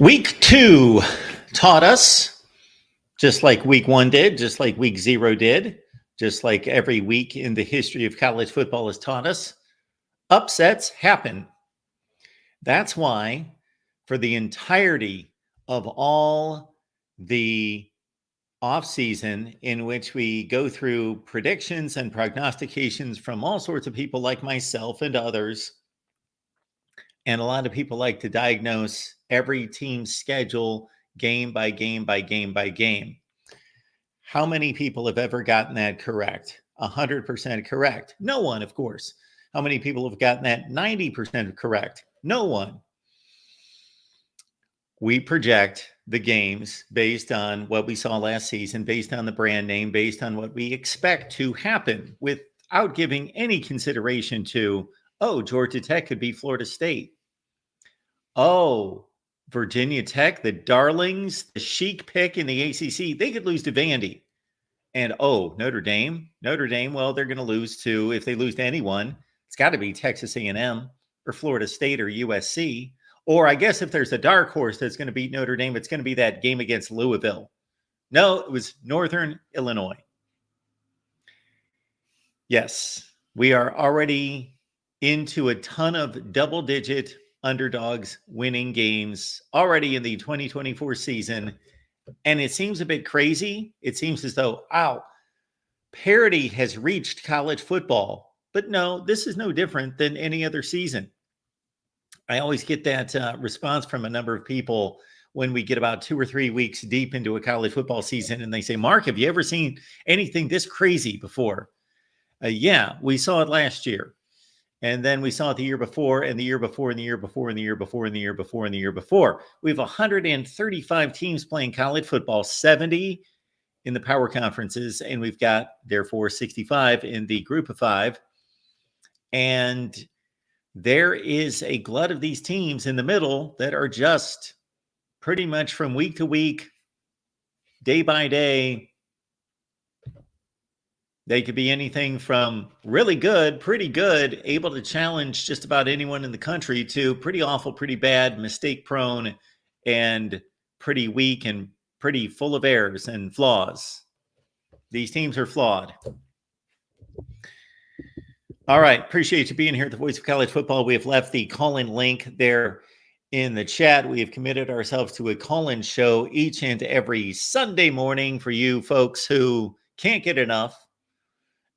Week 2 taught us, just like week 1 did, just like week 0 did, just like every week in the history of college football has taught us, upsets happen. That's why, for the entirety of all the offseason, in which we go through predictions and prognostications from all sorts of people like myself and others, and a lot of people like to diagnose every team's schedule game by game by game by game. How many people have ever gotten that correct? 100% correct? No one, of course. How many people have gotten that 90% correct? No one. We project the games based on what we saw last season, based on the brand name, based on what we expect to happen, without giving any consideration to, oh, Georgia Tech could beat Florida State. Oh, Virginia Tech, the darlings, the chic pick in the ACC, they could lose to Vandy. And oh, Notre Dame, well, they're going to lose to, if they lose to anyone, it's got to be Texas A&M or Florida State or USC. Or I guess if there's a dark horse that's going to beat Notre Dame, it's going to be that game against Louisville. No, it was Northern Illinois. Yes, we are already into a ton of double-digit underdogs winning games already in the 2024 season. And it seems a bit crazy. It seems as though, parity has reached college football. But no, this is no different than any other season. I always get that response from a number of people when we get about 2 or 3 weeks deep into a college football season. And they say, Mark, have you ever seen anything this crazy before? Yeah, we saw it last year. And then we saw it the year before, and the year before, and the year before, and the year before, and the year before, and the year before. We have 135 teams playing college football, 70 in the power conferences, and we've got, therefore, 65 in the group of 5. And there is a glut of these teams in the middle that are just pretty much from week to week, day by day. They could be anything from really good, pretty good, able to challenge just about anyone in the country, to pretty awful, pretty bad, mistake prone, and pretty weak and pretty full of errors and flaws. These teams are flawed. All right. Appreciate you being here at the Voice of College Football. We have left the call-in link there in the chat. We have committed ourselves to a call-in show each and every Sunday morning for you folks who can't get enough.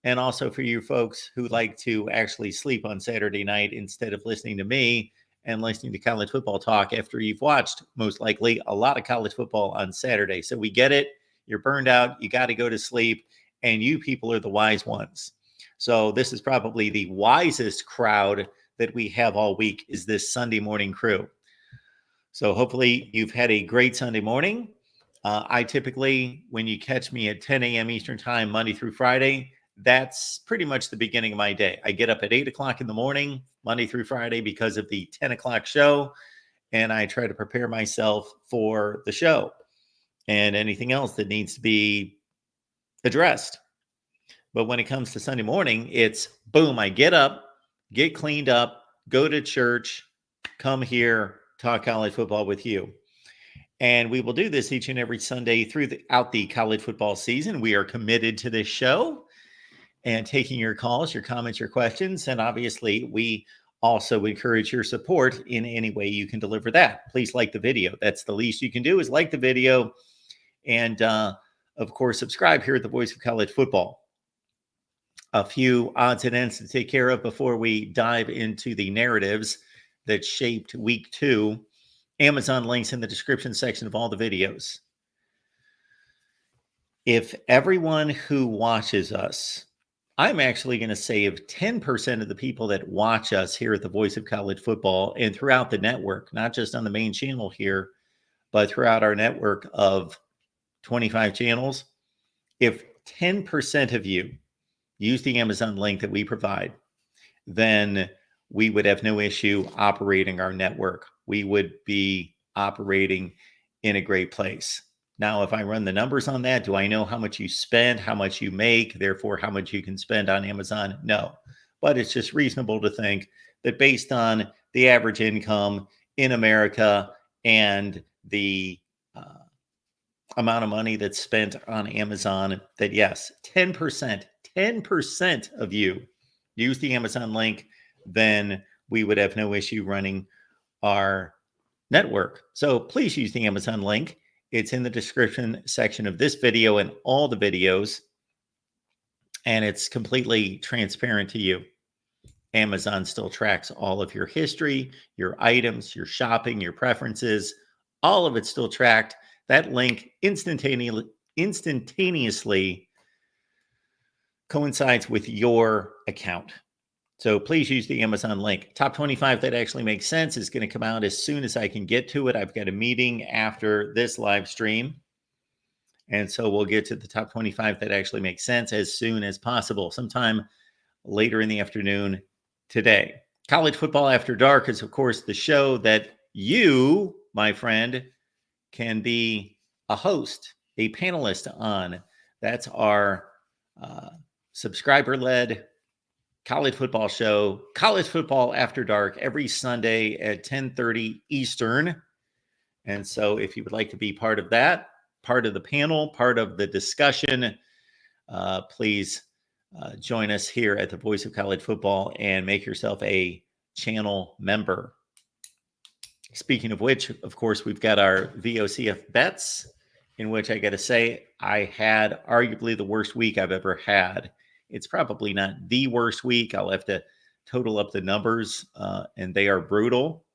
And also for you folks who like to actually sleep on Saturday night instead of listening to me and listening to college football talk after you've watched, most likely, a lot of college football on Saturday. So we get it. You're burned out. You got to go to sleep. And you people are the wise ones. So this is probably the wisest crowd that we have all week, is this Sunday morning crew. So hopefully you've had a great Sunday morning. I typically, when you catch me at 10 a.m. Eastern time, Monday through Friday, that's pretty much the beginning of my day. I get up at 8 o'clock in the morning, Monday through Friday, because of the 10 o'clock show. And I try to prepare myself for the show and anything else that needs to be addressed. But when it comes to Sunday morning, it's boom, I get up, get cleaned up, go to church, come here, talk college football with you. And we will do this each and every Sunday throughout the college football season. We are committed to this show and taking your calls, your comments, your questions. And obviously, we also encourage your support in any way you can deliver that. Please like the video. That's the least you can do, is like the video. And of course, subscribe here at the Voice of College Football. A few odds and ends to take care of before we dive into the narratives that shaped week 2. Amazon links in the description section of all the videos. If everyone who watches us, I'm actually going to save 10% of the people that watch us here at the Voice of College Football and throughout the network, not just on the main channel here, but throughout our network of 25 channels. If 10% of you use the Amazon link that we provide, then we would have no issue operating our network. We would be operating in a great place. Now, if I run the numbers on that, do I know how much you spend, how much you make, therefore how much you can spend on Amazon? No. But it's just reasonable to think that based on the average income in America and the amount of money that's spent on Amazon, that yes, 10% of you use the Amazon link, then we would have no issue running our network. So please use the Amazon link. It's in the description section of this video and all the videos, and it's completely transparent to you. Amazon still tracks all of your history, your items, your shopping, your preferences. All of it's still tracked. That link instantaneously coincides with your account. So please use the Amazon link. Top 25 that actually makes sense is going to come out as soon as I can get to it. I've got a meeting after this live stream. And so we'll get to the top 25 that actually makes sense as soon as possible, sometime later in the afternoon today. College Football After Dark is, of course, the show that you, my friend, can be a host, a panelist on. That's our subscriber-led college football show, College Football After Dark, every Sunday at 10:30 Eastern. And so if you would like to be part of that, part of the panel, part of the discussion, please join us here at the Voice of College Football and make yourself a channel member. Speaking of which, of course, we've got our VOCF bets, in which I got to say I had arguably the worst week I've ever had. It's probably not the worst week. I'll have to total up the numbers, and they are brutal.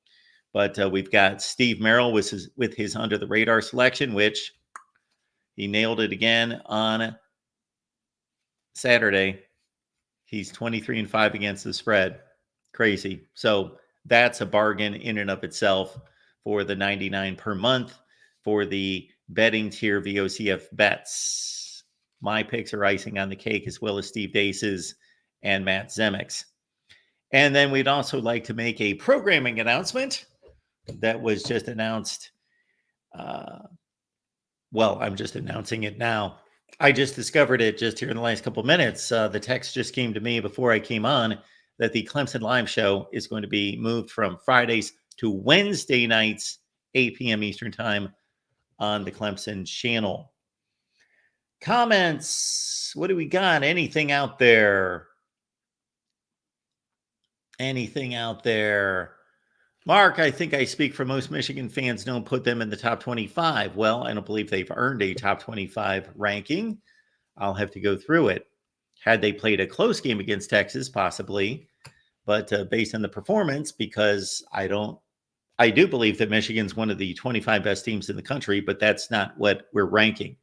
But we've got Steve Merrill with his under the radar selection, which he nailed it again on Saturday. He's 23-5 against the spread. Crazy. So that's a bargain in and of itself for the $99 per month for the betting tier VOCF bets. My picks are icing on the cake, as well as Steve Dace's and Matt Zemek's. And then we'd also like to make a programming announcement that was just announced. Well, I'm just announcing it now. I just discovered it just here in the last couple of minutes. The text just came to me before I came on that the Clemson Live show is going to be moved from Fridays to Wednesday nights, 8 p.m. Eastern time on the Clemson channel. Comments. What do we got? Anything out there? Anything out there? Mark, I think I speak for most Michigan fans, don't put them in the top 25. Well, I don't believe they've earned a top 25 ranking. I'll have to go through it. Had they played a close game against Texas, possibly. But based on the performance, because I do believe that Michigan's one of the 25 best teams in the country, but that's not what we're ranking.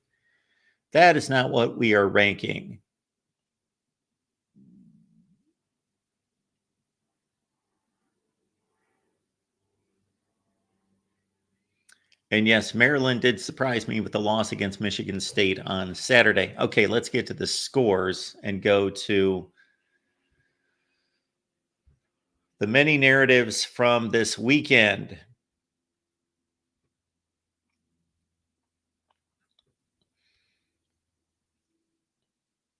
That is not what we are ranking. And yes, Maryland did surprise me with the loss against Michigan State on Saturday. Okay, let's get to the scores and go to the many narratives from this weekend.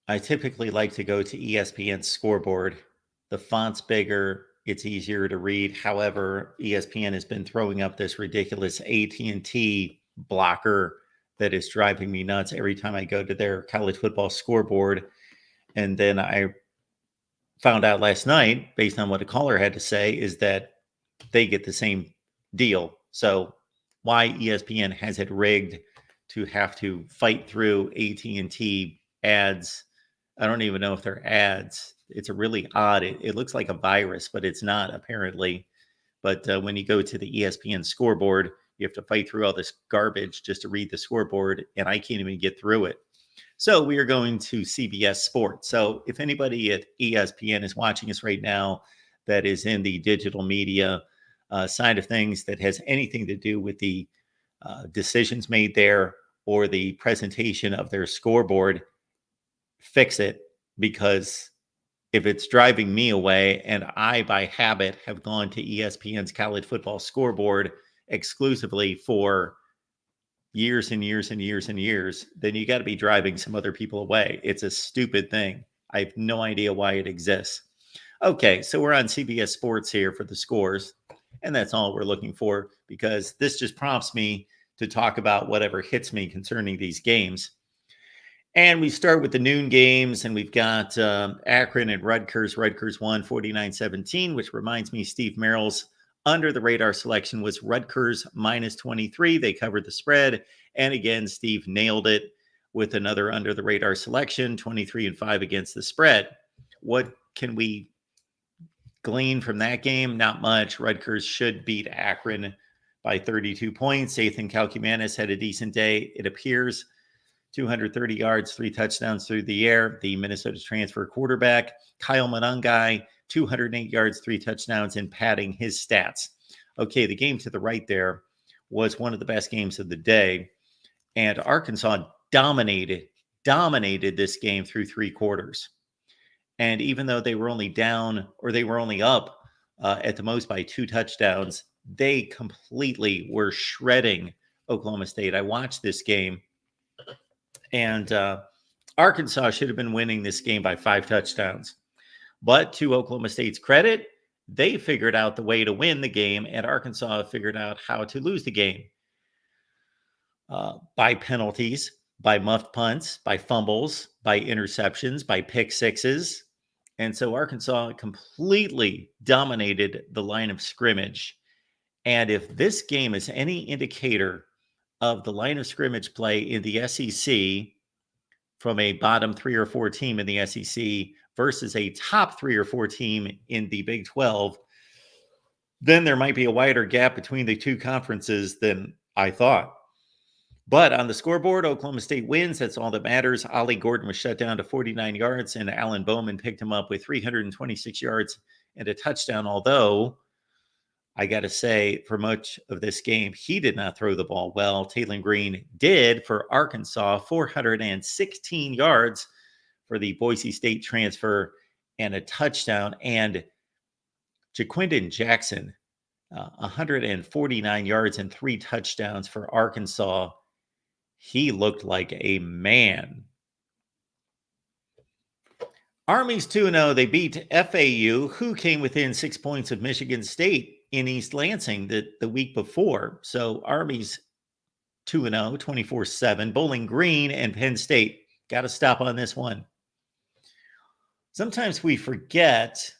I typically like to go to ESPN's scoreboard. The font's bigger. It's easier to read. However, ESPN has been throwing up this ridiculous AT&T blocker that is driving me nuts every time I go to their college football scoreboard. And then I found out last night, based on what a caller had to say, is that they get the same deal. So why ESPN has it rigged to have to fight through AT&T ads? I don't even know if they're ads. It's a really odd. It looks like a virus, but it's not, apparently. But when you go to the ESPN scoreboard, you have to fight through all this garbage just to read the scoreboard, and I can't even get through it. So we are going to CBS Sports. So if anybody at ESPN is watching us right now that is in the digital media side of things that has anything to do with the decisions made there or the presentation of their scoreboard, fix it, because if it's driving me away and I, by habit, have gone to ESPN's college football scoreboard exclusively for years and years and years and years, then you got to be driving some other people away. It's a stupid thing. I have no idea why it exists. Okay, so we're on CBS Sports here for the scores. And that's all we're looking for, because this just prompts me to talk about whatever hits me concerning these games. And we start with the noon games, and we've got Akron and Rutgers. Rutgers won 49-17, which reminds me Steve Merrill's under the radar selection was Rutgers minus 23. They covered the spread. And again, Steve nailed it with another under the radar selection, 23-5 against the spread. What can we glean from that game? Not much. Rutgers should beat Akron by 32 points. Ethan Kalkumanis had a decent day, it appears. 230 yards, 3 touchdowns through the air. The Minnesota transfer quarterback, Kyle Monangai, 208 yards, 3 touchdowns, and padding his stats. Okay, the game to the right there was one of the best games of the day. And Arkansas dominated this game through 3 quarters. And even though they were only down, or they were only up at the most by 2 touchdowns, they completely were shredding Oklahoma State. I watched this game, and Arkansas should have been winning this game by 5 touchdowns. But to Oklahoma State's credit, they figured out the way to win the game, and Arkansas figured out how to lose the game. By penalties, by muffed punts, by fumbles, by interceptions, by pick sixes. And so Arkansas completely dominated the line of scrimmage. And if this game is any indicator of the line of scrimmage play in the SEC from a bottom 3 or 4 team in the SEC versus a top 3 or 4 team in the Big 12, then there might be a wider gap between the two conferences than I thought. But on the scoreboard, Oklahoma State wins. That's all that matters. Ollie Gordon was shut down to 49 yards, and Alan Bowman picked him up with 326 yards and a touchdown. Although, I got to say, for much of this game, he did not throw the ball well. Taylor Green did for Arkansas, 416 yards for the Boise State transfer and a touchdown. And Jaquindon Jackson, 149 yards and 3 touchdowns for Arkansas. He looked like a man. Army's 2-0. They beat FAU, who came within 6 points of Michigan State in East Lansing the week before. So Army's 2-0, 24-7. Bowling Green and Penn State. Got to stop on this one. Sometimes we forget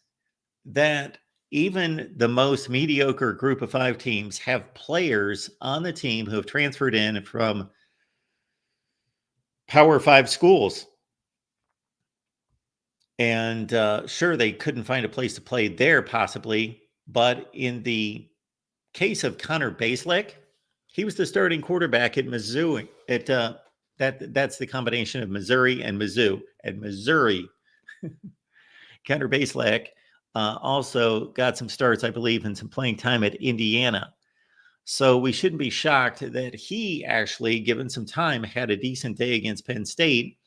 that even the most mediocre group of 5 teams have players on the team who have transferred in from Power 5 schools. And sure, they couldn't find a place to play there possibly, but in the case of Connor Baselick, he was the starting quarterback at Mizzou. That's the combination of Missouri and Mizzou. At Missouri, Connor Baselick also got some starts, I believe, and some playing time at Indiana. So we shouldn't be shocked that he actually, given some time, had a decent day against Penn State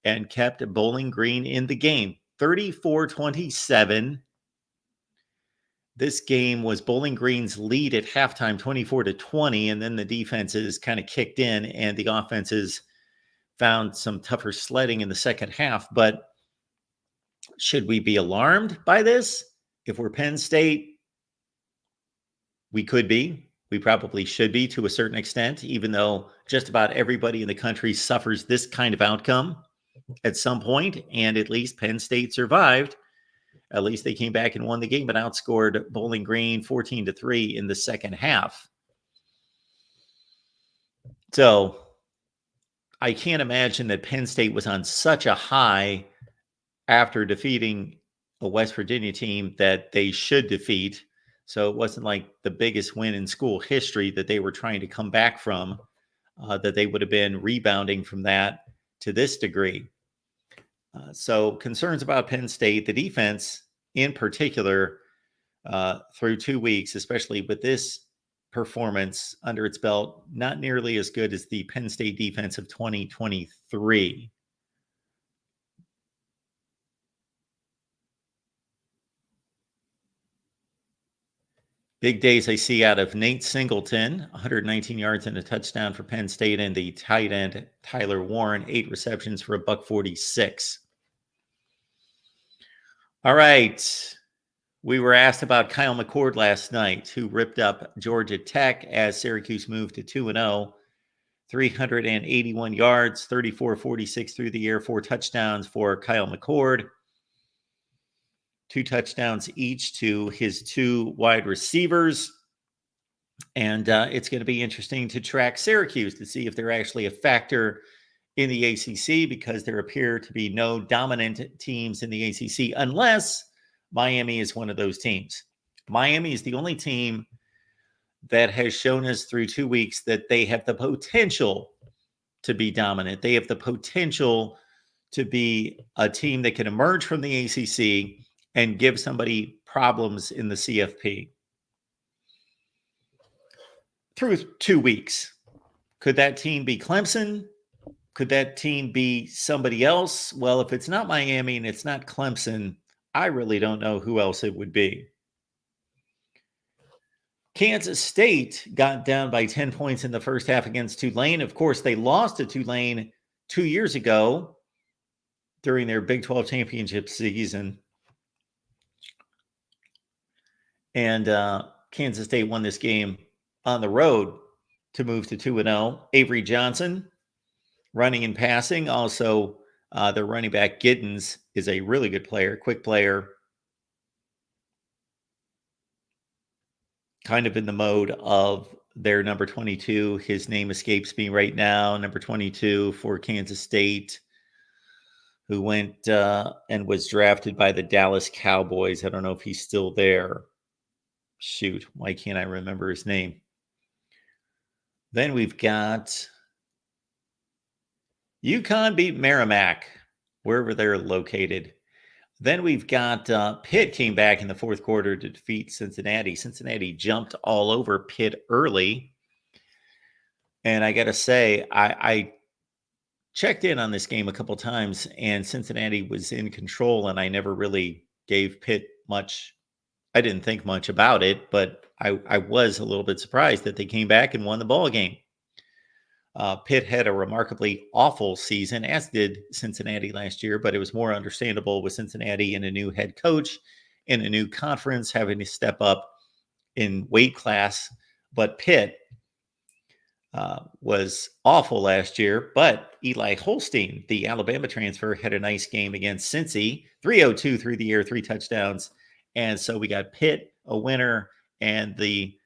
and kept Bowling Green in the game. 34-27. This game was Bowling Green's lead at halftime, 24-20, and then the defenses kind of kicked in and the offenses found some tougher sledding in the second half. But should we be alarmed by this? If we're Penn State, we could be. We probably should be to a certain extent, even though just about everybody in the country suffers this kind of outcome at some point, and at least Penn State survived. At least they came back and won the game, but outscored Bowling Green 14-3 in the second half. So I can't imagine that Penn State was on such a high after defeating a West Virginia team that they should defeat. So it wasn't like the biggest win in school history that they were trying to come back from, that they would have been rebounding from that to this degree. So concerns about Penn State, the defense in particular, through 2 weeks, especially with this performance under its belt, not nearly as good as the Penn State defense of 2023. Big days I see out of Nate Singleton, 119 yards and a touchdown for Penn State, and the tight end Tyler Warren, 8 receptions for $146. All right. We were asked about Kyle McCord last night, who ripped up Georgia Tech as Syracuse moved to 2-0. 381 yards, 34-46 through the air, 4 touchdowns for Kyle McCord. 2 touchdowns each to his 2 wide receivers. And it's going to be interesting to track Syracuse to see if they're actually a factor in the ACC, because there appear to be no dominant teams in the ACC unless Miami is one of those teams. Miami is the only team that has shown us through 2 weeks that they have the potential to be dominant. They have the potential to be a team that can emerge from the ACC and give somebody problems in the CFP. Through 2 weeks, could that team be Clemson? Could that team be somebody else? Well, if it's not Miami and it's not Clemson, I really don't know who else it would be. Kansas State got down by 10 points in the first half against Tulane. Of course, they lost to Tulane 2 years ago during their Big 12 championship season. And Kansas State won this game on the road to move to 2-0. Avery Johnson, running and passing. Also, their running back Giddens is a really good player, quick player. Kind of in the mode of their number 22. His name escapes me right now. Number 22 for Kansas State, who went and was drafted by the Dallas Cowboys. I don't know if he's still there. Shoot, why can't I remember his name? Then we've got UConn beat Merrimack, wherever they're located. Then we've got Pitt came back in the fourth quarter to defeat Cincinnati. Cincinnati jumped all over Pitt early. And I got to say, I checked in on this game a couple times, and Cincinnati was in control, and I never really gave Pitt much. I didn't think much about it, but I was a little bit surprised that they came back and won the ball game. Pitt had a remarkably awful season, as did Cincinnati last year, but it was more understandable with Cincinnati and a new head coach in a new conference having to step up in weight class. But Pitt was awful last year, but Eli Holstein, the Alabama transfer, had a nice game against Cincy, 302 through the air, 3 touchdowns. And so we got Pitt, a winner, and the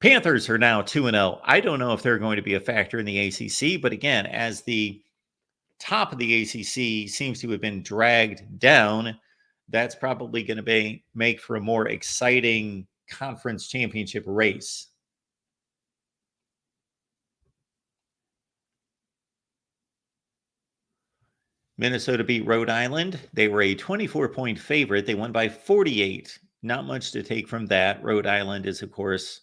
Panthers are now 2-0. I don't know if they're going to be a factor in the ACC, but again, as the top of the ACC seems to have been dragged down, that's probably going to make for a more exciting conference championship race. Minnesota beat Rhode Island. They were a 24-point favorite. They won by 48. Not much to take from that. Rhode Island is, of course,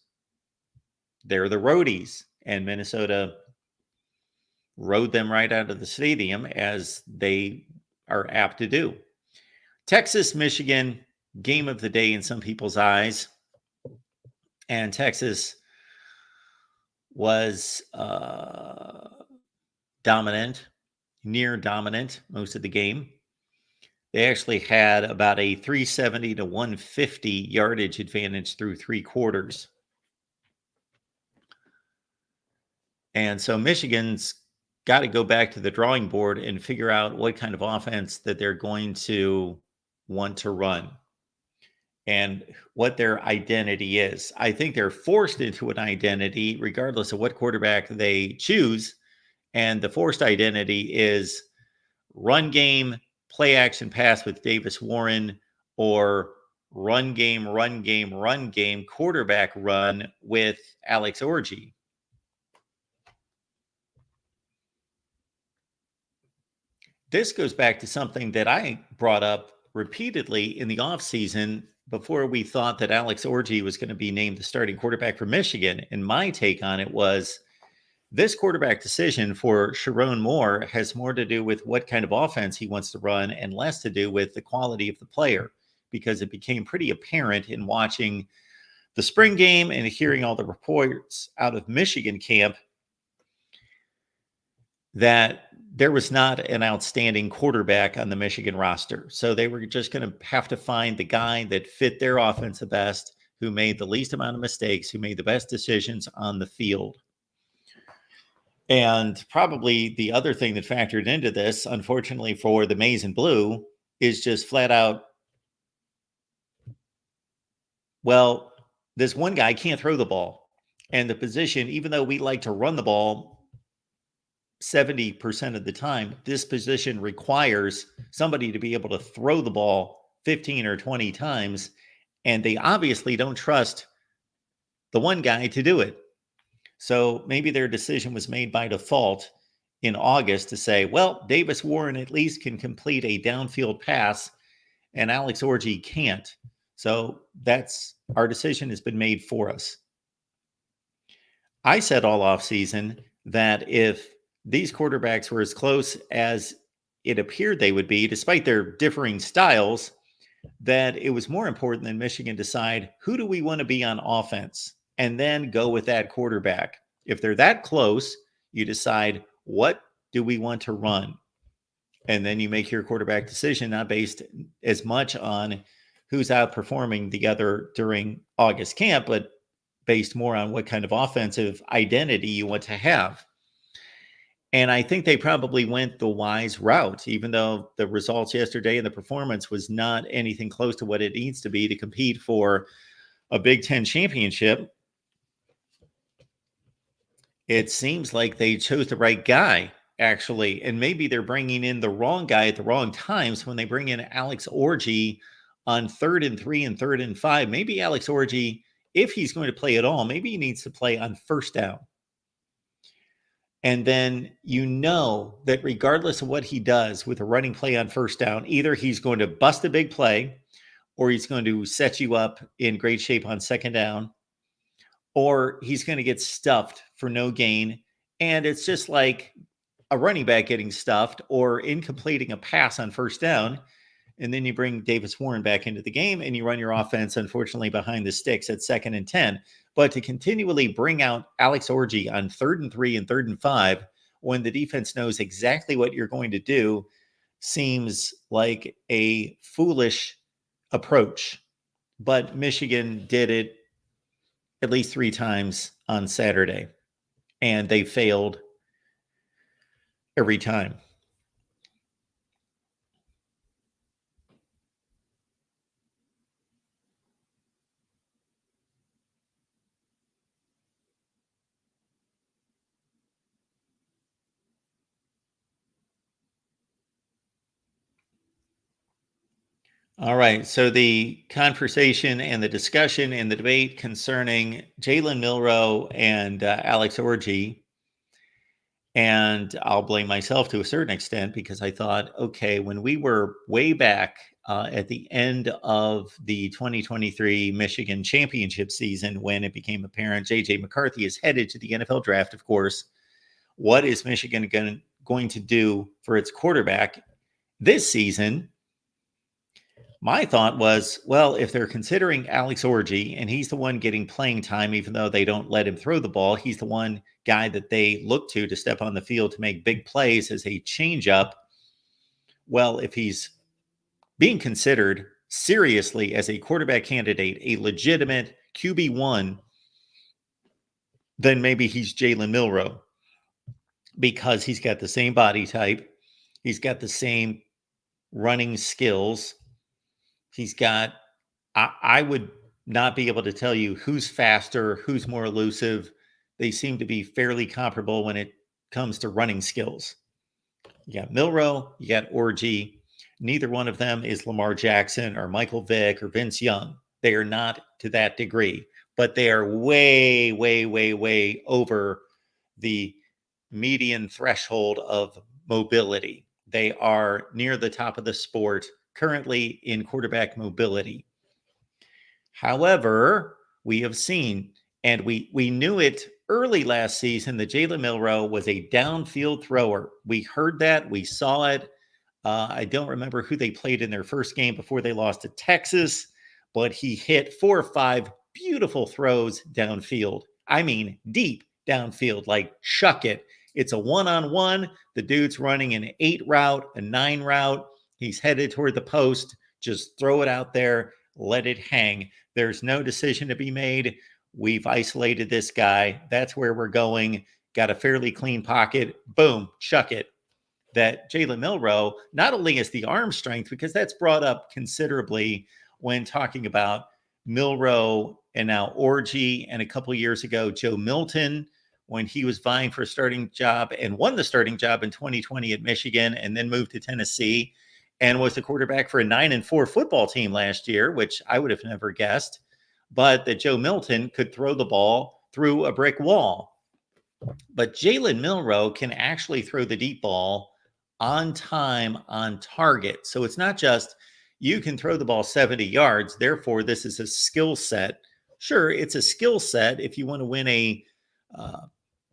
they're the roadies, and Minnesota rode them right out of the stadium, as they are apt to do. Texas, Michigan, game of the day in some people's eyes. And Texas was dominant, near dominant most of the game. They actually had about a 370 to 150 yardage advantage through 3 quarters. And so Michigan's got to go back to the drawing board and figure out what kind of offense that they're going to want to run and what their identity is. I think they're forced into an identity regardless of what quarterback they choose. And the forced identity is run game, play action pass with Davis Warren, or run game, quarterback run with Alex Orji. This goes back to something that I brought up repeatedly in the offseason before we thought that Alex Orji was going to be named the starting quarterback for Michigan. And my take on it was this quarterback decision for Sharon Moore has more to do with what kind of offense he wants to run and less to do with the quality of the player, because it became pretty apparent in watching the spring game and hearing all the reports out of Michigan camp that there was not an outstanding quarterback on the Michigan roster. So they were just going to have to find the guy that fit their offense the best, who made the least amount of mistakes, who made the best decisions on the field. And probably the other thing that factored into this, unfortunately for the Maize and Blue, is just flat out, well, this one guy can't throw the ball. And the position, even though we like to run the ball 70% of the time, this position requires somebody to be able to throw the ball 15 or 20 times. And they obviously don't trust the one guy to do it. So maybe their decision was made by default in August to say, well, Davis Warren at least can complete a downfield pass and Alex Orji can't. So that's our decision has been made for us. I said all offseason that if these quarterbacks were as close as it appeared they would be, despite their differing styles, that it was more important than Michigan decide who do we want to be on offense and then go with that quarterback. If they're that close, you decide what do we want to run? And then you make your quarterback decision, not based as much on who's outperforming the other during August camp, but based more on what kind of offensive identity you want to have. And I think they probably went the wise route, even though the results yesterday and the performance was not anything close to what it needs to be to compete for a Big Ten championship. It seems like they chose the right guy, actually. And maybe they're bringing in the wrong guy at the wrong times when they bring in Alex Orji on 3rd and 3 and 3rd and 5. Maybe Alex Orji, if he's going to play at all, maybe he needs to play on first down. And then you know that regardless of what he does with a running play on first down, either he's going to bust a big play or he's going to set you up in great shape on second down, or he's going to get stuffed for no gain. And it's just like a running back getting stuffed or incompleting a pass on first down. And then you bring Davis Warren back into the game and you run your offense, unfortunately, behind the sticks at 2nd and 10. But to continually bring out Alex Orji on 3rd and 3 and 3rd and 5 when the defense knows exactly what you're going to do seems like a foolish approach. But Michigan did it at least 3 times on Saturday, and they failed every time. All right. So the conversation and the discussion and the debate concerning Jalen Milroe and Alex Orji, and I'll blame myself to a certain extent because I thought, okay, when we were way back at the end of the 2023 Michigan championship season, when it became apparent J.J. McCarthy is headed to the NFL draft, of course, what is Michigan going to do for its quarterback this season? My thought was, well, if they're considering Alex Orji and he's the one getting playing time, even though they don't let him throw the ball, he's the one guy that they look to step on the field to make big plays as a changeup. Well, if he's being considered seriously as a quarterback candidate, a legitimate QB1, then maybe he's Jalen Milroe because he's got the same body type. He's got the same running skills. He's got, I would not be able to tell you who's faster, who's more elusive. They seem to be fairly comparable when it comes to running skills. You got Milroe, you got Orji. Neither one of them is Lamar Jackson or Michael Vick or Vince Young. They are not to that degree, but they are way, way, way, way over the median threshold of mobility. They are near the top of the sport currently in quarterback mobility. However, we have seen, and we knew it early last season, that Jalen Milroe was a downfield thrower. We heard that. We saw it. I don't remember who they played in their first game before they lost to Texas, but he hit 4 or 5 beautiful throws downfield. I mean, deep downfield, like chuck it. It's a one-on-one. The dude's running an 8 route, a 9 route. He's headed toward the post. Just throw it out there, let it hang. There's no decision to be made. We've isolated this guy. That's where we're going. Got a fairly clean pocket. Boom, chuck it. That Jalen Milroe not only has the arm strength, because that's brought up considerably when talking about Milroe and now Orji, and a couple years ago, Joe Milton, when he was vying for a starting job and won the starting job in 2020 at Michigan and then moved to Tennessee and was the quarterback for a 9-4 football team last year, which I would have never guessed, but that Joe Milton could throw the ball through a brick wall. But Jalen Milroe can actually throw the deep ball on time, on target. So it's not just you can throw the ball 70 yards. Therefore, this is a skill set. Sure, it's a skill set if you want to win a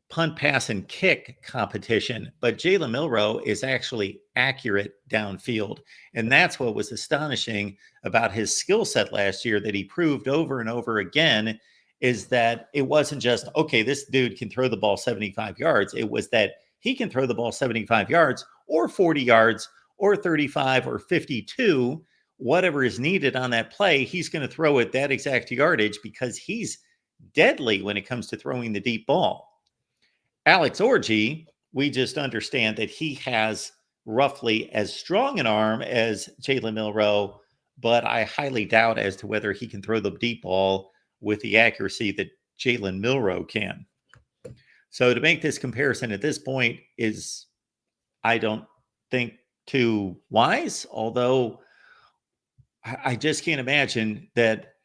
punt, pass, and kick competition. But Jalen Milroe is actually accurate downfield. And that's what was astonishing about his skill set last year that he proved over and over again, is that it wasn't just, okay, this dude can throw the ball 75 yards. It was that he can throw the ball 75 yards or 40 yards or 35 or 52, whatever is needed on that play. He's going to throw it that exact yardage because he's deadly when it comes to throwing the deep ball. Alex Orji, we just understand that he has roughly as strong an arm as Jalen Milroe, but I highly doubt as to whether he can throw the deep ball with the accuracy that Jalen Milroe can. So to make this comparison at this point is, I don't think, too wise, although I just can't imagine that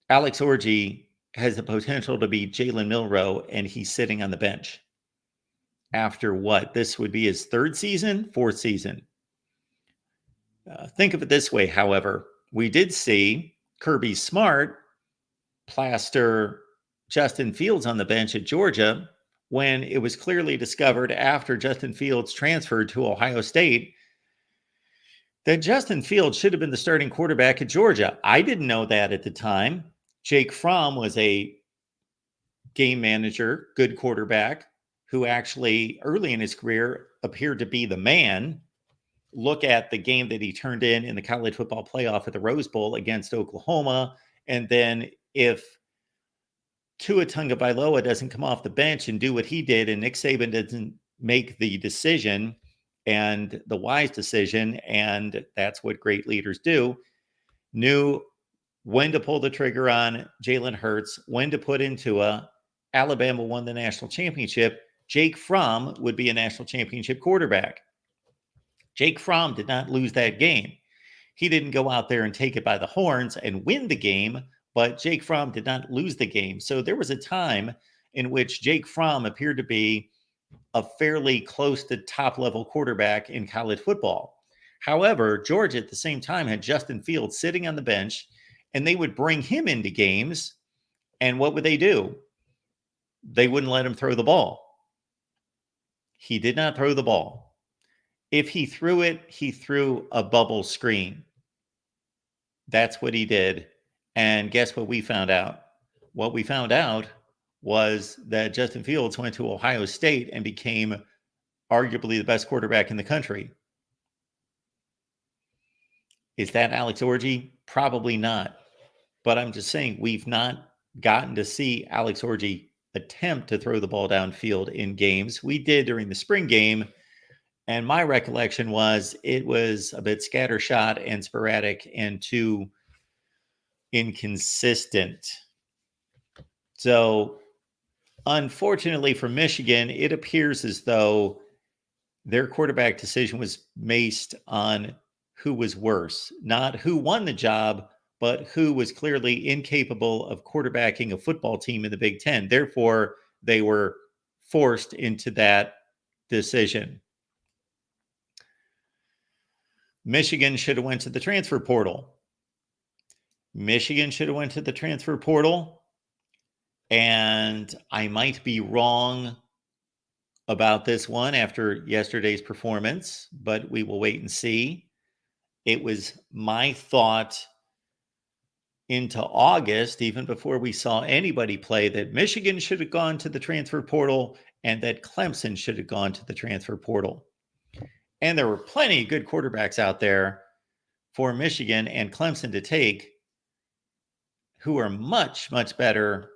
Alex Orji has the potential to be Jalen Milroe and he's sitting on the bench after what? This would be his third season, fourth season. Think of it this way, however. We did see Kirby Smart plaster Justin Fields on the bench at Georgia when it was clearly discovered after Justin Fields transferred to Ohio State that Justin Fields should have been the starting quarterback at Georgia. I didn't know that at the time. Jake Fromm was a game manager, good quarterback, who actually early in his career appeared to be the man. Look at the game that he turned in the college football playoff at the Rose Bowl against Oklahoma. And then if Tua Tagovailoa doesn't come off the bench and do what he did, and Nick Saban doesn't make the decision and the wise decision, and that's what great leaders do, knew when to pull the trigger on Jalen Hurts, when to put into Alabama won the national championship. Jake Fromm would be a national championship quarterback. Jake Fromm did not lose that game. He didn't go out there and take it by the horns and win the game, but Jake Fromm did not lose the game. So there was a time in which Jake Fromm appeared to be a fairly close to top-level quarterback in college football. However, Georgia at the same time had Justin Fields sitting on the bench, and they would bring him into games, and what would they do? They wouldn't let him throw the ball. He did not throw the ball. If he threw it, he threw a bubble screen. That's what he did. And guess what we found out? What we found out was that Justin Fields went to Ohio State and became arguably the best quarterback in the country. Is that Alex Orji? Probably not. But I'm just saying we've not gotten to see Alex Orji attempt to throw the ball downfield in games. We did during the spring game, and my recollection was it was a bit scattershot and sporadic and too inconsistent. So unfortunately for Michigan, it appears as though their quarterback decision was based on who was worse, not who won the job, but who was clearly incapable of quarterbacking a football team in the Big Ten. Therefore, they were forced into that decision. Michigan should have went to the transfer portal. Michigan should have went to the transfer portal. And I might be wrong about this one after yesterday's performance, but we will wait and see. It was my thought into August, even before we saw anybody play, that Michigan should have gone to the transfer portal and that Clemson should have gone to the transfer portal. And there were plenty of good quarterbacks out there for Michigan and Clemson to take who are much, much better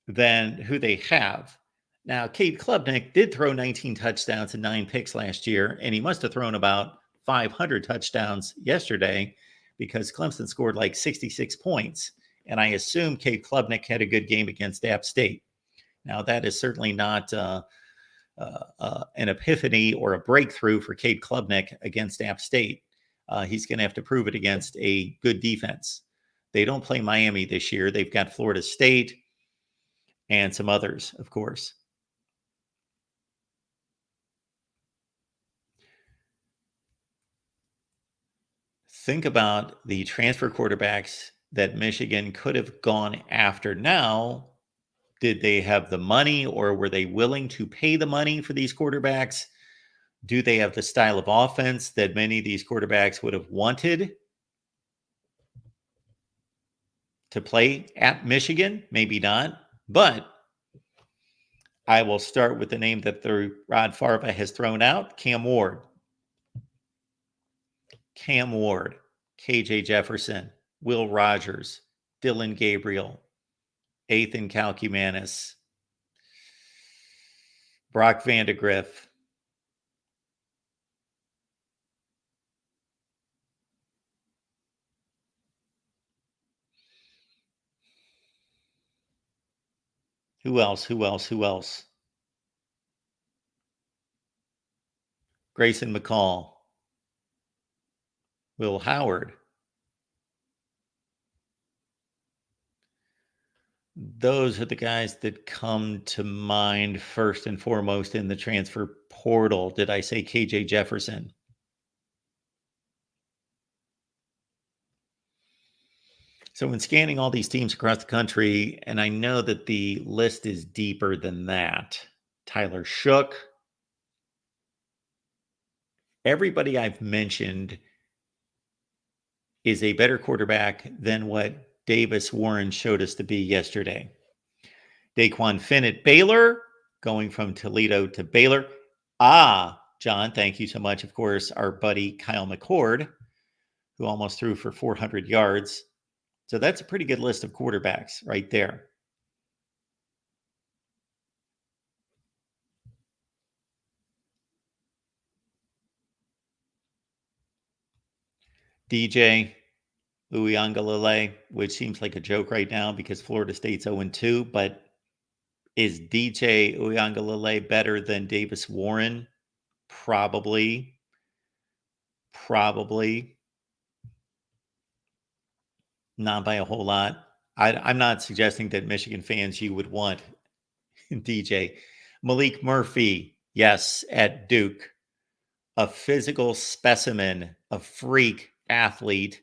than who they have. Now, Cade Klubnik did throw 19 touchdowns and 9 picks last year, and he must have thrown about 500 touchdowns yesterday because Clemson scored like 66 points. And I assume Cade Klubnik had a good game against App State. Now, that is certainly not an epiphany or a breakthrough for Cade Klubnik against App State. He's going to have to prove it against a good defense. They don't play Miami this year. They've got Florida State and some others, of course. Think about the transfer quarterbacks that Michigan could have gone after. Now, did they have the money, or were they willing to pay the money for these quarterbacks? Do they have the style of offense that many of these quarterbacks would have wanted to play at Michigan? Maybe not. But I will start with the name that the Rod Farva has thrown out, Cam Ward. Cam Ward, KJ Jefferson, Will Rogers, Dylan Gabriel, Ethan Kalkumanis, Brock Vandegrift. Who else? Grayson McCall, Will Howard. Those are the guys that come to mind first and foremost in the transfer portal. Did I say KJ Jefferson? So when scanning all these teams across the country, and I know that the list is deeper than that, Tyler Shook, everybody I've mentioned is a better quarterback than what Davis Warren showed us to be yesterday. Daquan Finn at Baylor, going from Toledo to Baylor. John, thank you so much. Of course, our buddy Kyle McCord, who almost threw for 400 yards. So that's a pretty good list of quarterbacks right there. DJ Uiagalelei, which seems like a joke right now because Florida State's 0-2, but is DJ Uiagalelei better than Davis Warren? Probably. Not by a whole lot. I'm not suggesting that Michigan fans, you would want DJ. Malik Murphy, yes, at Duke. A physical specimen, a freak athlete.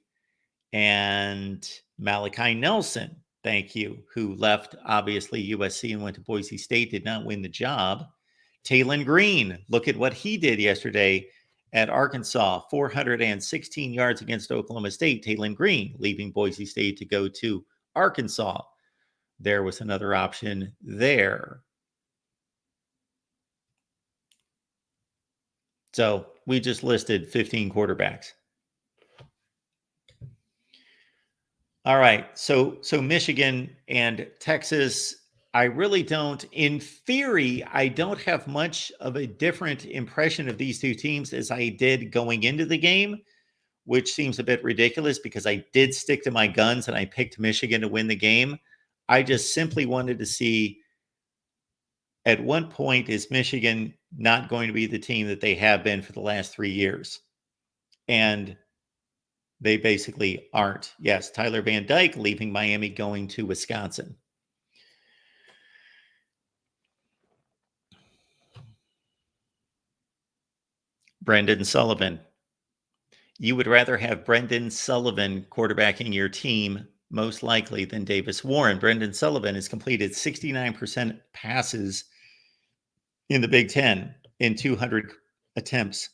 And Malachi Nelson, thank you, who left, obviously, USC and went to Boise State, did not win the job. Taylon Green, look at what he did yesterday at Arkansas, 416 yards against Oklahoma State. Taylon Green leaving Boise State to go to Arkansas. There was another option there. So we just listed 15 quarterbacks. All right. So Michigan and Texas, I really don't, in theory, I don't have much of a different impression of these two teams as I did going into the game, which seems a bit ridiculous because I did stick to my guns and I picked Michigan to win the game. I just simply wanted to see at what point is Michigan not going to be the team that they have been for the last 3 years? And they basically aren't. Yes, Tyler Van Dyke leaving Miami, going to Wisconsin. Brendan Sullivan. You would rather have Brendan Sullivan quarterbacking your team, most likely, than Davis Warren. Brendan Sullivan has completed 69% passes in the Big Ten in 200 attempts.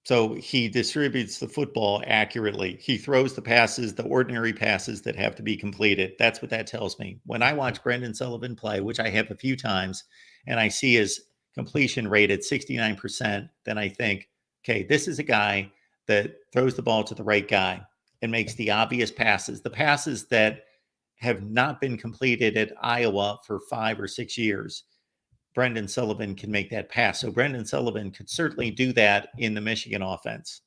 So he distributes the football accurately. He throws the passes, the ordinary passes that have to be completed. That's what that tells me. When I watch Brendan Sullivan play, which I have a few times, and I see his completion rate at 69%, then I think, okay, this is a guy that throws the ball to the right guy and makes the obvious passes, the passes that have not been completed at Iowa for 5 or 6 years. Brendan Sullivan can make that pass. So Brendan Sullivan could certainly do that in the Michigan offense.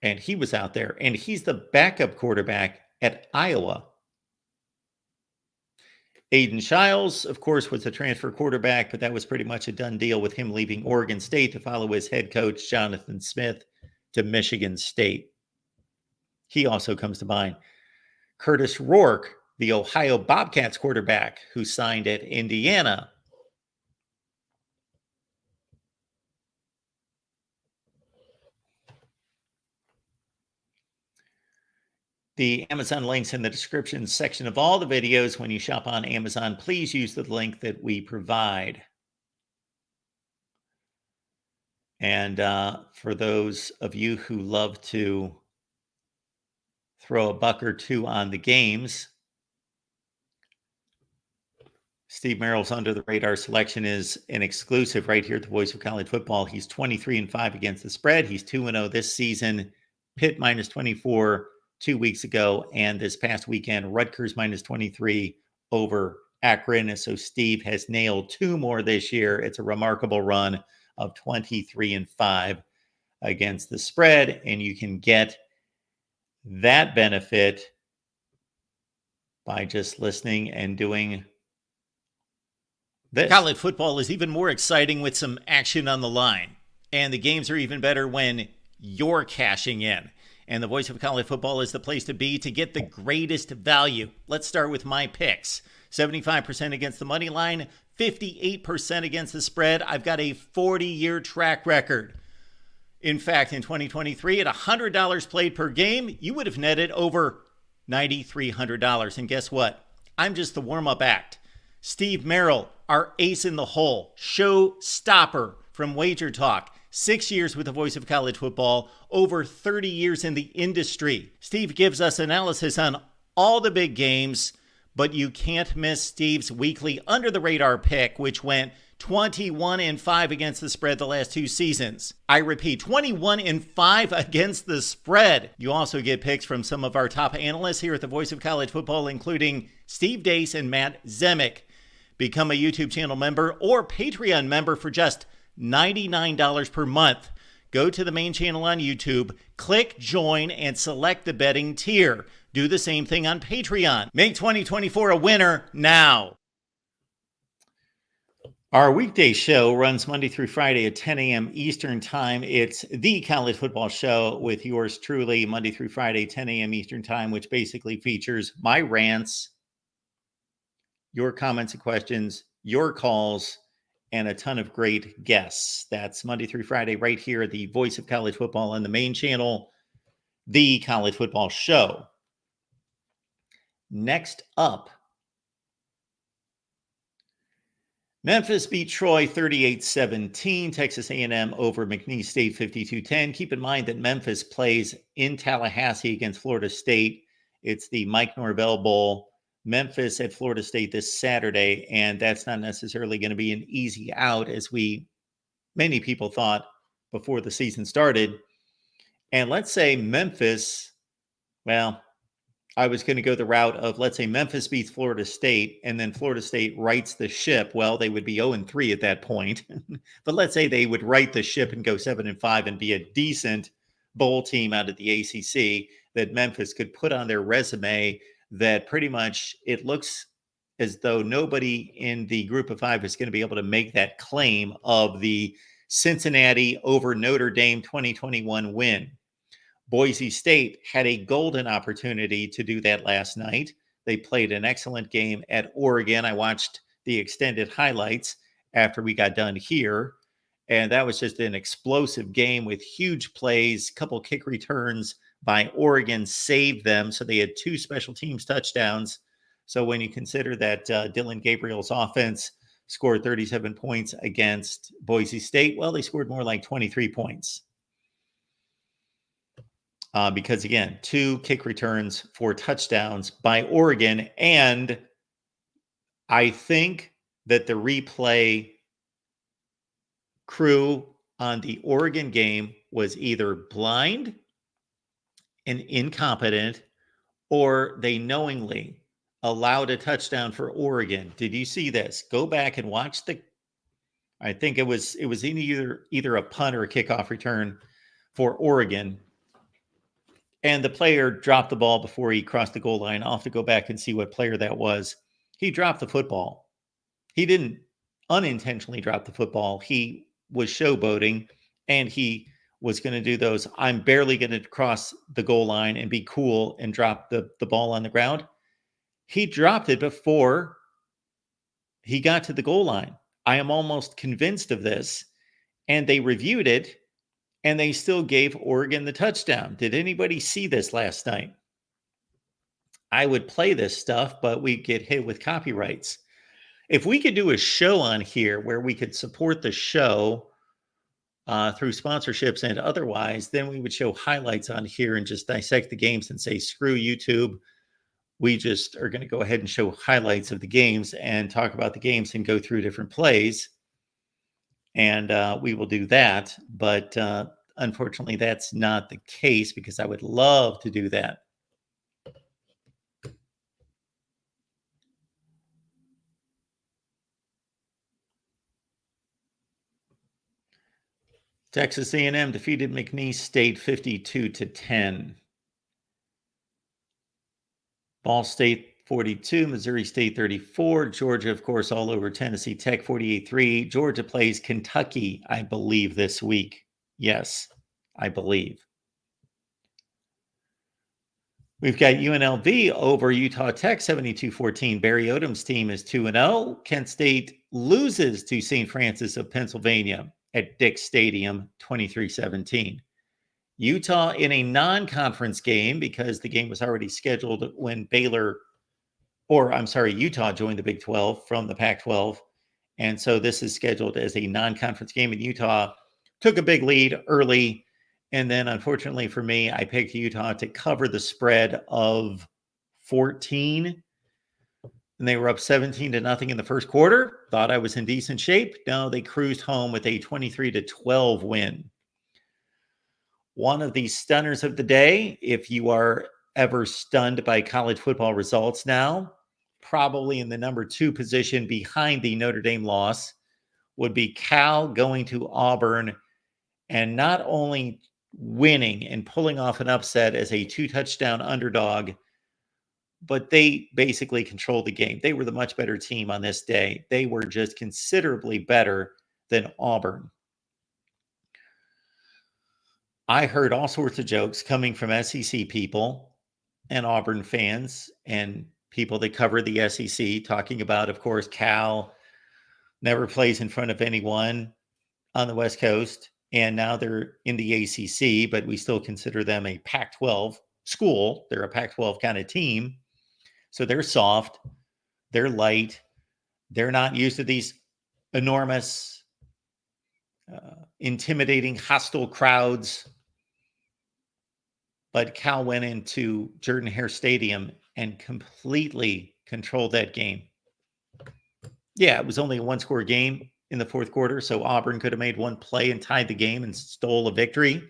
And he was out there, and he's the backup quarterback at Iowa. Aiden Shiles, of course, was a transfer quarterback, but that was pretty much a done deal with him leaving Oregon State to follow his head coach, Jonathan Smith, to Michigan State. He also comes to mind. Curtis Rourke, the Ohio Bobcats quarterback who signed at Indiana. The Amazon links in the description section of all the videos. When you shop on Amazon, please use the link that we provide. And for those of you who love to throw a buck or two on the games, Steve Merrill's under the radar selection is an exclusive right here at the Voice of College Football. He's 23-5 against the spread. He's 2-0 this season. Pitt minus 24 2 weeks ago, and this past weekend, Rutgers minus 23 over Akron. So Steve has nailed 2 more this year. It's a remarkable run of 23-5 against the spread, and you can get that benefit by just listening and doing this. College football is even more exciting with some action on the line, and the games are even better when you're cashing in. And the Voice of College Football is the place to be to get the greatest value. Let's start with my picks. 75% against the money line, 58% against the spread. I've got a 40-year track record. In fact, in 2023, at $100 played per game, you would have netted over $9,300. And guess what? I'm just the warm-up act. Steve Merrill, our ace in the hole, showstopper from Wager Talk. 6 years with the Voice of College Football, over 30 years in the industry. Steve gives us analysis on all the big games, but you can't miss Steve's weekly under-the-radar pick, which went 21-5 against the spread the last 2 seasons. I repeat, 21-5 against the spread. You also get picks from some of our top analysts here at the Voice of College Football, including Steve Dace and Matt Zemek. Become a YouTube channel member or Patreon member for just $99 per month. Go to the main channel on YouTube, click join, and select the betting tier. Do the same thing on Patreon. Make 2024 a winner now. Our weekday show runs Monday through Friday at 10 a.m. Eastern Time. It's the College Football Show with yours truly, Monday through Friday, 10 a.m. Eastern Time, which basically features my rants, your comments and questions, your calls, and a ton of great guests. That's Monday through Friday right here at the Voice of College Football on the main channel, the College Football Show. Next up, Memphis beat Troy 38-17, Texas A&M over McNeese State 52-10. Keep in mind that Memphis plays in Tallahassee against Florida State. It's the Mike Norvell Bowl. Memphis at Florida State this Saturday, and that's not necessarily going to be an easy out, as many people thought before the season started. And let's say Memphis, well, I was going to go the route of, let's say Memphis beats Florida State, and then Florida State rights the ship. Well, they would be 0-3 at that point. But let's say they would right the ship and go 7-5 and be a decent bowl team out of the ACC that Memphis could put on their resume, that pretty much it looks as though nobody in the group of 5 is going to be able to make that claim of the Cincinnati over Notre Dame 2021 win. Boise State had a golden opportunity to do that last night. They played an excellent game at Oregon. I watched the extended highlights after we got done here, and that was just an explosive game with huge plays. Couple kick returns by Oregon saved them, so they had 2 special teams touchdowns. So when you consider that Dylan Gabriel's offense scored 37 points against Boise State. Well, they scored more like 23 points. Because, again, 2 kick returns, 4 touchdowns by Oregon. And I think that the replay crew on the Oregon game was either blind and incompetent, or they knowingly allowed a touchdown for Oregon. Did you see this? Go back and watch I think it was in either a punt or a kickoff return for Oregon. And the player dropped the ball before he crossed the goal line. I'll have to go back and see what player that was. He dropped the football. He didn't unintentionally drop the football. He was showboating, and he was going to do those, I'm barely going to cross the goal line and be cool and drop the ball on the ground. He dropped it before he got to the goal line. I am almost convinced of this. And they reviewed it, and they still gave Oregon the touchdown. Did anybody see this last night? I would play this stuff, but we get hit with copyrights. If we could do a show on here where we could support the show through sponsorships and otherwise, then we would show highlights on here and just dissect the games and say, screw YouTube. We just are going to go ahead and show highlights of the games and talk about the games and go through different plays. And we will do that. But unfortunately, that's not the case, because I would love to do that. Texas A&M defeated McNeese State 52-10. Ball State 42, Missouri State 34. Georgia, of course, all over Tennessee Tech 48-3. Georgia plays Kentucky, I believe, this week. Yes, I believe. We've got UNLV over Utah Tech 72-14. Barry Odom's team is 2-0. Kent State loses to St. Francis of Pennsylvania at Dick's Stadium 23-17. Utah in a non-conference game, because the game was already scheduled when Utah joined the Big 12 from the Pac-12. And so this is scheduled as a non-conference game, and Utah took a big lead early. And then, unfortunately for me, I picked Utah to cover the spread of 14. And they were up 17-0 in the first quarter. Thought I was in decent shape. No, they cruised home with a 23-12 win. One of the stunners of the day, if you are ever stunned by college football results now, probably in the number 2 position behind the Notre Dame loss, would be Cal going to Auburn and not only winning and pulling off an upset as a 2-touchdown underdog, but they basically controlled the game. They were the much better team on this day. They were just considerably better than Auburn. I heard all sorts of jokes coming from SEC people and Auburn fans and people that cover the SEC, talking about, of course, Cal never plays in front of anyone on the West Coast, and now they're in the ACC, but we still consider them a Pac-12 school. They're a Pac-12 kind of team. So they're soft, they're light, they're not used to these enormous, intimidating, hostile crowds. But Cal went into Jordan-Hare Stadium and completely controlled that game. Yeah, it was only a 1-score game in the fourth quarter, so Auburn could have made one play and tied the game and stole a victory.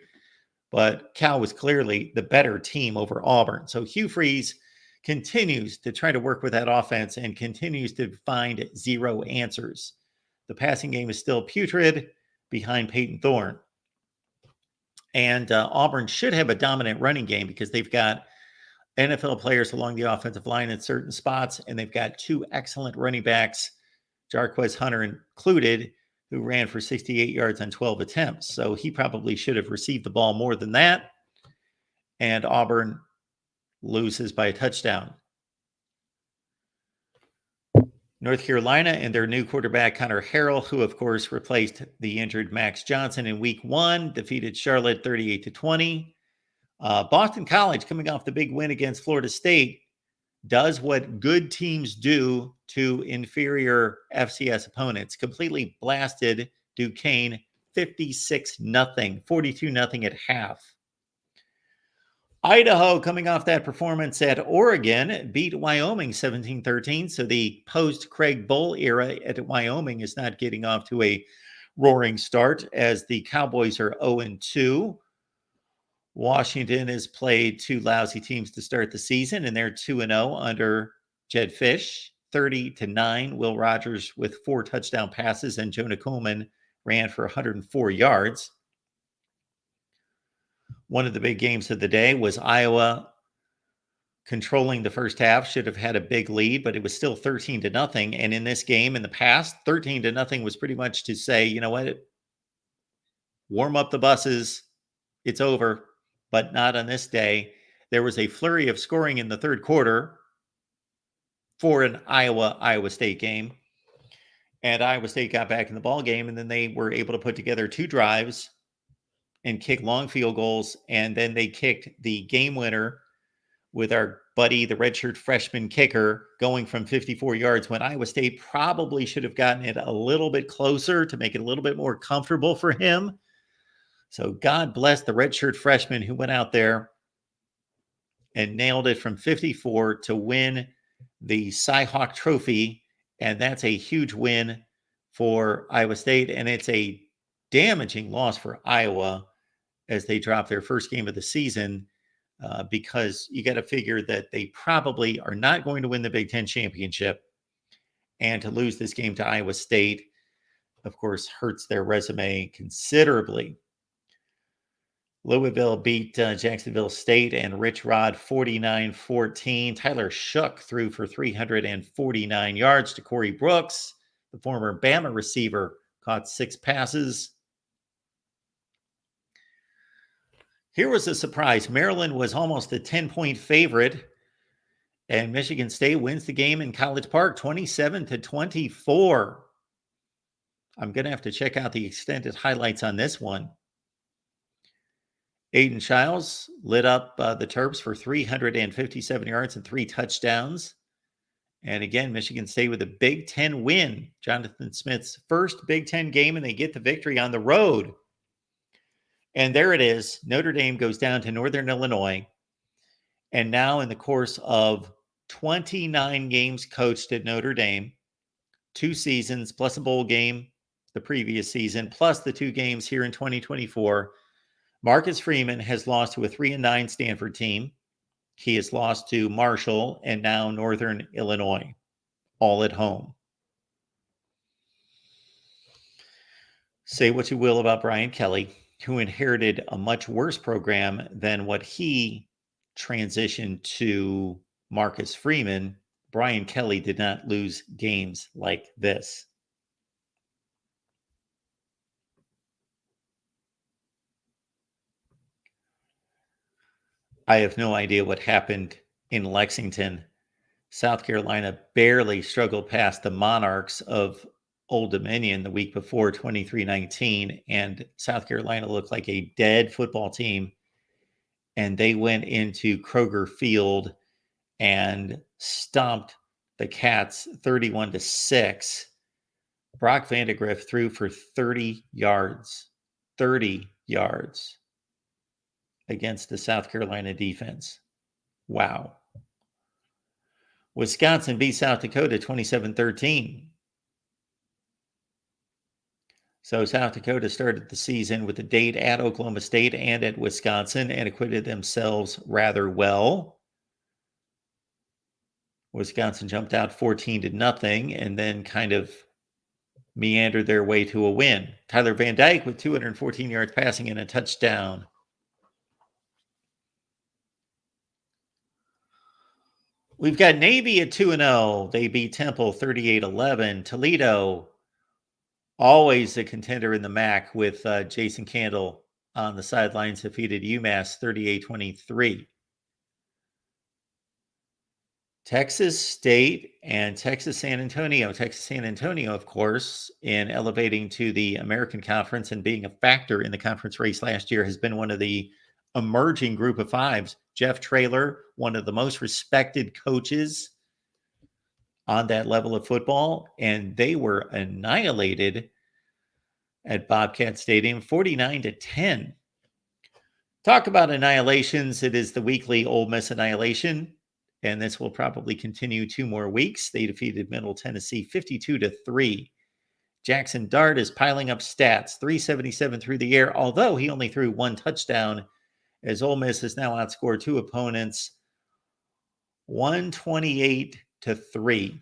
But Cal was clearly the better team over Auburn. So Hugh Freeze continues to try to work with that offense and continues to find zero answers. The passing game is still putrid behind Peyton Thorne. And Auburn should have a dominant running game, because they've got NFL players along the offensive line in certain spots, and they've got 2 excellent running backs, Jarquez Hunter included, who ran for 68 yards on 12 attempts. So he probably should have received the ball more than that. And Auburn loses by a touchdown. North Carolina and their new quarterback, Connor Harrell, who, of course, replaced the injured Max Johnson in week 1, defeated Charlotte 38-20. Boston College, coming off the big win against Florida State, does what good teams do to inferior FCS opponents. Completely blasted Duquesne 56-0, 42-0 at half. Idaho, coming off that performance at Oregon, beat Wyoming 17-13. So the post-Craig Bowl era at Wyoming is not getting off to a roaring start as the Cowboys are 0-2. Washington has played two lousy teams to start the season, and they're 2-0 under Jed Fish, 30-9. Will Rogers with 4 touchdown passes, and Jonah Coleman ran for 104 yards. One of the big games of the day was Iowa controlling the first half, should have had a big lead, but it was still 13-0. And in this game, in the past, 13-0 was pretty much to say, you know what, warm up the buses, it's over. But not on this day. There was a flurry of scoring in the third quarter for an Iowa State game. And Iowa State got back in the ball game, and then they were able to put together 2 drives and kick long field goals. And then they kicked the game winner with our buddy, the redshirt freshman kicker, going from 54 yards when Iowa State probably should have gotten it a little bit closer to make it a little bit more comfortable for him. So God bless the redshirt freshman who went out there and nailed it from 54 to win the Cy-Hawk Trophy. And that's a huge win for Iowa State. And it's a damaging loss for Iowa as they drop their first game of the season because you got to figure that they probably are not going to win the Big Ten championship. And to lose this game to Iowa State, of course, hurts their resume considerably. Louisville beat Jacksonville State and Rich Rod 49-14. Tyler Shook threw for 349 yards to Corey Brooks. The former Bama receiver caught 6 passes. Here was a surprise. Maryland was almost a 10-point favorite, and Michigan State wins the game in College Park 27-24. I'm going to have to check out the extended highlights on this one. Aiden Childs lit up the Terps for 357 yards and 3 touchdowns. And again, Michigan State with a Big Ten win. Jonathan Smith's first Big Ten game, and they get the victory on the road. And there it is. Notre Dame goes down to Northern Illinois. And now in the course of 29 games coached at Notre Dame, 2 seasons, plus a bowl game the previous season, plus the 2 games here in 2024, Marcus Freeman has lost to a 3-9 Stanford team. He has lost to Marshall and now Northern Illinois, all at home. Say what you will about Brian Kelly, who inherited a much worse program than what he transitioned to Marcus Freeman. Brian Kelly did not lose games like this. I have no idea what happened in Lexington. South Carolina barely struggled past the Monarchs of Old Dominion the week before, 23-19, and South Carolina looked like a dead football team. And they went into Kroger Field and stomped the Cats 31-6. Brock Vandegrift threw for 30 yards. 30 yards. Against the South Carolina defense. Wow. Wisconsin beat South Dakota 27-13. So South Dakota started the season with a date at Oklahoma State and at Wisconsin and acquitted themselves rather well. Wisconsin jumped out 14-0 and then kind of meandered their way to a win. Tyler Van Dyke with 214 yards passing and a touchdown. We've got Navy at 2-0. They beat Temple 38-11. Toledo, always a contender in the MAC with Jason Candle on the sidelines, defeated UMass 38-23. Texas State and Texas San Antonio. Texas San Antonio, of course, in elevating to the American Conference and being a factor in the conference race last year, has been one of the emerging group of fives. Jeff Traylor, one of the most respected coaches on that level of football, and they were annihilated at Bobcat Stadium, 49-10. Talk about annihilations. It is the weekly Ole Miss annihilation, and this will probably continue 2 more weeks. They defeated Middle Tennessee 52-3. Jackson Dart is piling up stats, 377 through the air, although he only threw 1 touchdown, as Ole Miss has now outscored 2 opponents 128-3.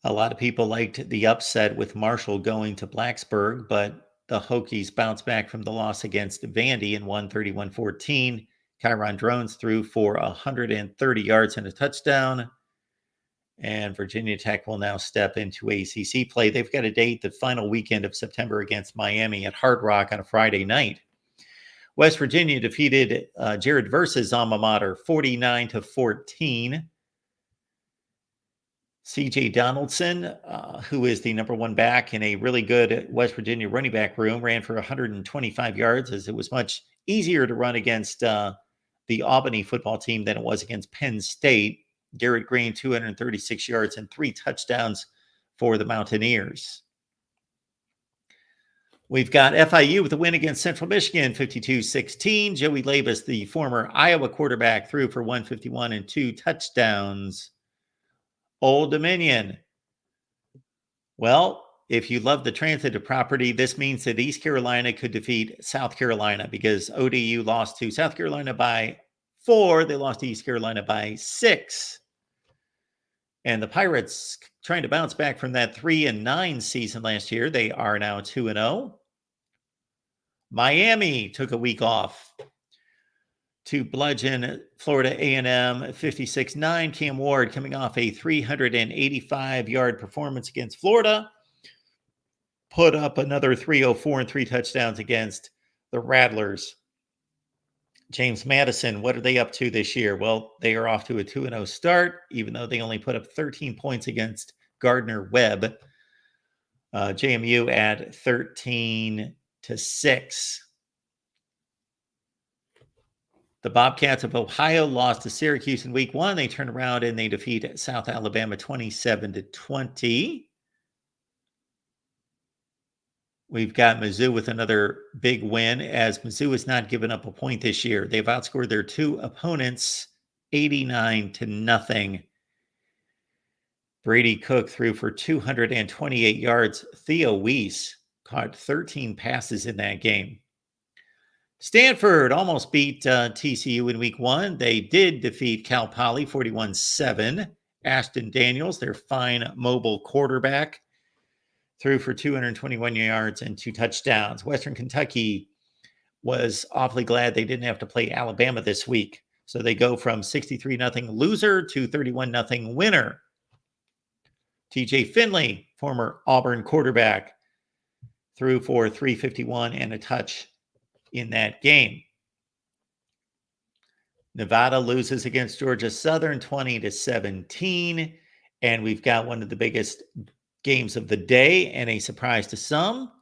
A lot of people liked the upset with Marshall going to Blacksburg, but the Hokies bounced back from the loss against Vandy and won 31-14. Kyron Drones threw for 130 yards and a touchdown. And Virginia Tech will now step into ACC play. They've got a date the final weekend of September against Miami at Hard Rock on a Friday night. West Virginia defeated Jared Verse's alma mater 49-14. C.J. Donaldson, who is the number 1 back in a really good West Virginia running back room, ran for 125 yards, as it was much easier to run against the Albany football team than it was against Penn State. Garrett Green, 236 yards and 3 touchdowns for the Mountaineers. We've got FIU with a win against Central Michigan, 52-16. Joey Labus, the former Iowa quarterback, threw for 151 and 2 touchdowns. Old Dominion. Well, if you love the transitive property, this means that East Carolina could defeat South Carolina, because ODU lost to South Carolina by 4. They lost to East Carolina by 6. And the Pirates, trying to bounce back from that 3-9 season last year, they are now 2-0. Miami took a week off to bludgeon Florida A&M 56-9. Cam Ward, coming off a 385-yard performance against Florida, put up another 304 and 3 touchdowns against the Rattlers. James Madison, what are they up to this year? Well, they are off to a 2-0 start, even though they only put up 13 points against Gardner-Webb. JMU at 13-6. The Bobcats of Ohio lost to Syracuse in week 1. They turn around and they defeat South Alabama 27-20. We've got Mizzou with another big win, as Mizzou has not given up a point this year. They've outscored their 2 opponents 89-0. Brady Cook threw for 228 yards. Theo Weiss caught 13 passes in that game. Stanford almost beat TCU in week 1. They did defeat Cal Poly 41-7. Ashton Daniels, their fine mobile quarterback, threw for 221 yards and 2 touchdowns. Western Kentucky was awfully glad they didn't have to play Alabama this week. So they go from 63-0 loser to 31-0 winner. TJ Finley, former Auburn quarterback, threw for 351 and a touch in that game. Nevada loses against Georgia Southern 20-17. And we've got one of the biggest games of the day and a surprise to some,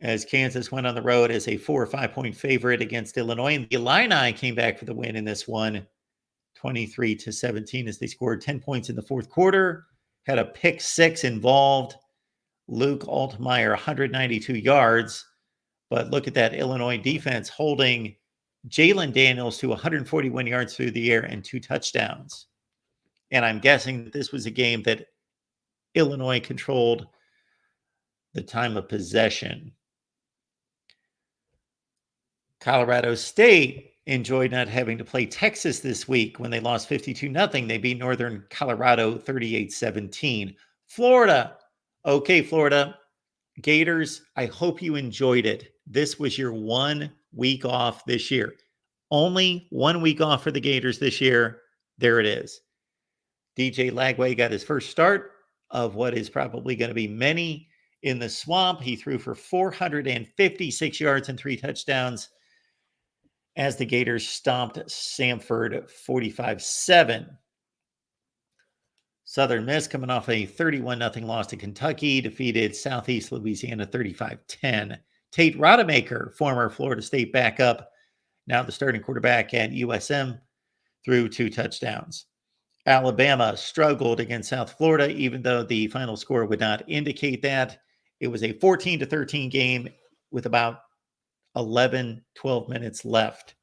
as Kansas went on the road as a 4 or 5 point favorite against Illinois. And the Illini came back for the win in this one, 23-17, as they scored 10 points in the 4th quarter, had a pick 6 involved. Luke Altmaier, 192 yards. But look at that Illinois defense holding Jalen Daniels to 141 yards through the air and 2 touchdowns. And I'm guessing that this was a game that Illinois controlled the time of possession. Colorado State enjoyed not having to play Texas this week when they lost 52-0. They beat Northern Colorado 38-17. Florida. Okay, Florida Gators, I hope you enjoyed it. This was your 1 week off this year. Only 1 week off for the Gators this year. There it is. DJ Lagway got his first start of what is probably going to be many in the swamp. He threw for 456 yards and 3 touchdowns as the Gators stomped Samford 45-7. Southern Miss, coming off a 31-0 loss to Kentucky, defeated Southeast Louisiana 35-10. Tate Rodemaker, former Florida State backup, now the starting quarterback at USM, threw 2 touchdowns. Alabama struggled against South Florida, even though the final score would not indicate that. It was a 14-13 game with about 11, 12 minutes left.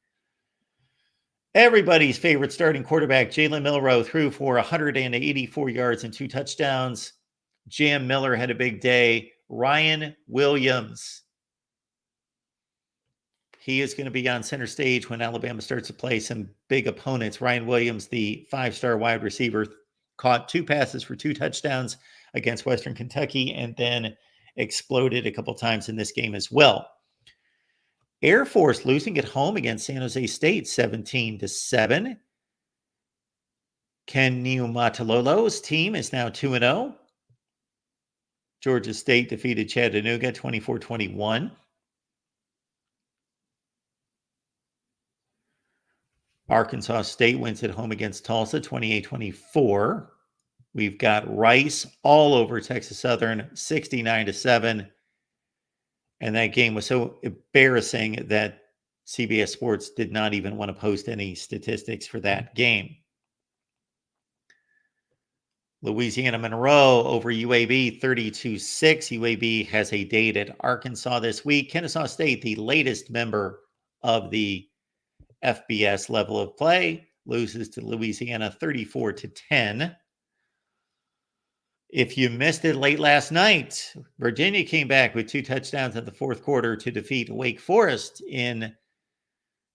Everybody's favorite starting quarterback, Jalen Milroe, threw for 184 yards and 2 touchdowns. Jam Miller had a big day. Ryan Williams, he is going to be on center stage when Alabama starts to play some big opponents. Ryan Williams, the 5-star wide receiver, caught 2 passes for 2 touchdowns against Western Kentucky and then exploded a couple times in this game as well. Air Force losing at home against San Jose State 17-7. Ken Niumatalolo's team is now 2-0. Georgia State defeated Chattanooga 24-21. Arkansas State wins at home against Tulsa 28-24. We've got Rice all over Texas Southern 69-7. And that game was so embarrassing that CBS Sports did not even want to post any statistics for that game. Louisiana Monroe over UAB 32-6. UAB has a date at Arkansas this week. Kennesaw State, the latest member of the FBS level of play, loses to Louisiana 34-10. If you missed it late last night, Virginia came back with 2 touchdowns in the fourth quarter to defeat Wake Forest in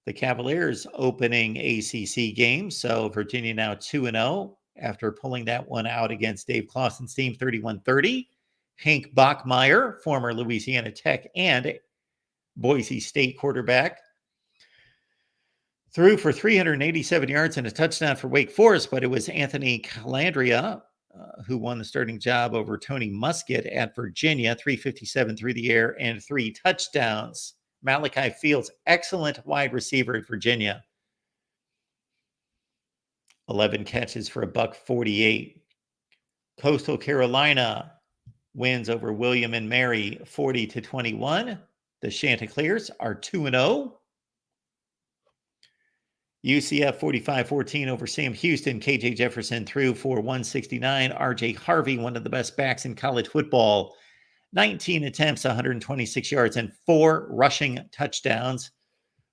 the Cavaliers' opening ACC game. So Virginia now 2-0 after pulling that one out against Dave Clawson's team 31-30. Hank Bachmeier, former Louisiana Tech and Boise State quarterback, threw for 387 yards and a touchdown for Wake Forest, but it was Anthony Calandria who won the starting job over Tony Muskett at Virginia, 357 through the air and 3 touchdowns. Malachi Fields, excellent wide receiver at Virginia. 11 catches for $148. Coastal Carolina wins over William and Mary 40-21. The Chanticleers are 2-0. UCF 45-14 over Sam Houston. KJ Jefferson threw for 169. RJ Harvey, one of the best backs in college football. 19 attempts, 126 yards, and 4 rushing touchdowns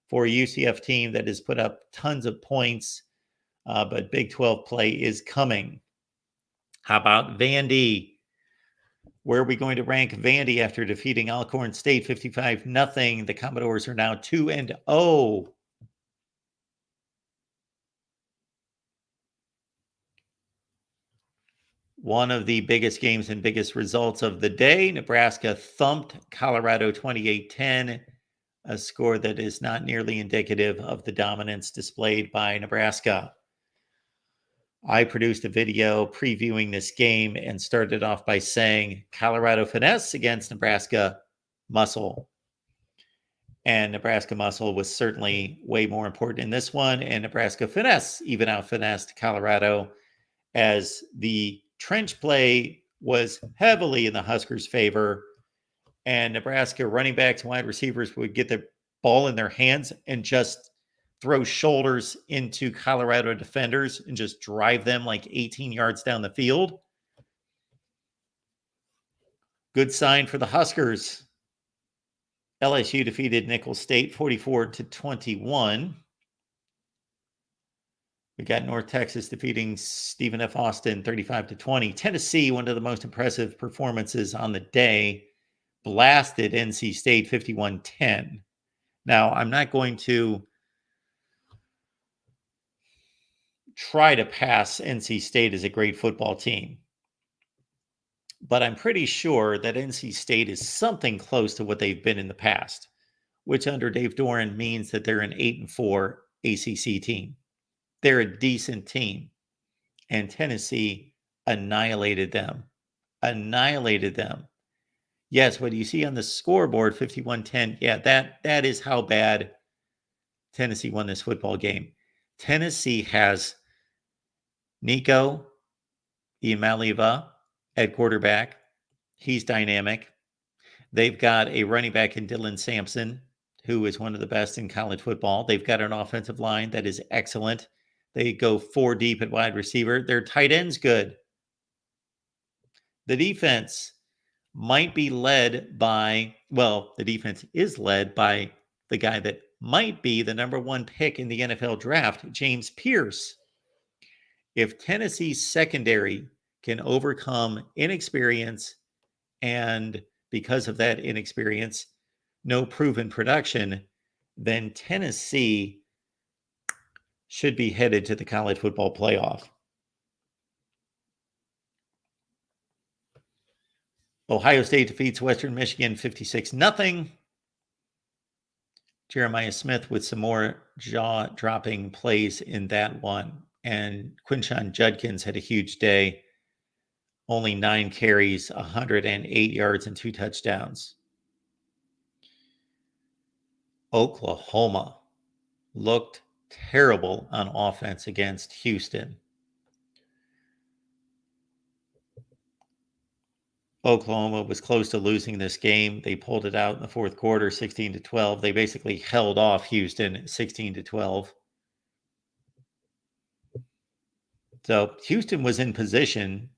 for a UCF team that has put up tons of points, but Big 12 play is coming. How about Vandy? Where are we going to rank Vandy after defeating Alcorn State 55-0? The Commodores are now 2-0. One of the biggest games and biggest results of the day, Nebraska thumped Colorado 28-10, a score that is not nearly indicative of the dominance displayed by Nebraska. I produced a video previewing this game and started off by saying Colorado finesse against Nebraska muscle. And Nebraska muscle was certainly way more important in this one. And Nebraska finesse even out-finessed Colorado, as the trench play was heavily in the Huskers' favor. And Nebraska running backs and wide receivers would get the ball in their hands and just throw shoulders into Colorado defenders and just drive them like 18 yards down the field. Good sign for the Huskers. LSU defeated Nicholls State 44-21. We got North Texas defeating Stephen F. Austin 35-20. Tennessee, one of the most impressive performances on the day, blasted NC State 51-10. Now, I'm not going to try to pass NC State as a great football team, but I'm pretty sure that NC State is something close to what they've been in the past, which under Dave Doran means that they're an 8-4 ACC team. They're a decent team, and Tennessee annihilated them. Yes, what you see on the scoreboard, 51-10, yeah, that is how bad Tennessee won this football game. Tennessee has Nico Iamaleava at quarterback. He's dynamic. They've got a running back in Dylan Sampson, who is one of the best in college football. They've got an offensive line that is excellent. They go 4 deep at wide receiver. Their tight end's good. The defense might be led by, well, the defense is led by the guy that might be the number 1 pick in the NFL draft, James Pierce. If Tennessee's secondary can overcome inexperience and because of that inexperience, no proven production, then Tennessee should be headed to the college football playoff. Ohio State defeats Western Michigan 56-0. Jeremiah Smith with some more jaw-dropping plays in that one. And Quinshon Judkins had a huge day. Only 9 carries, 108 yards, and 2 touchdowns. Oklahoma looked terrible on offense against Houston. Oklahoma was close to losing this game. They pulled it out in the fourth quarter, 16-12. They basically held off Houston 16-12. So Houston was in position,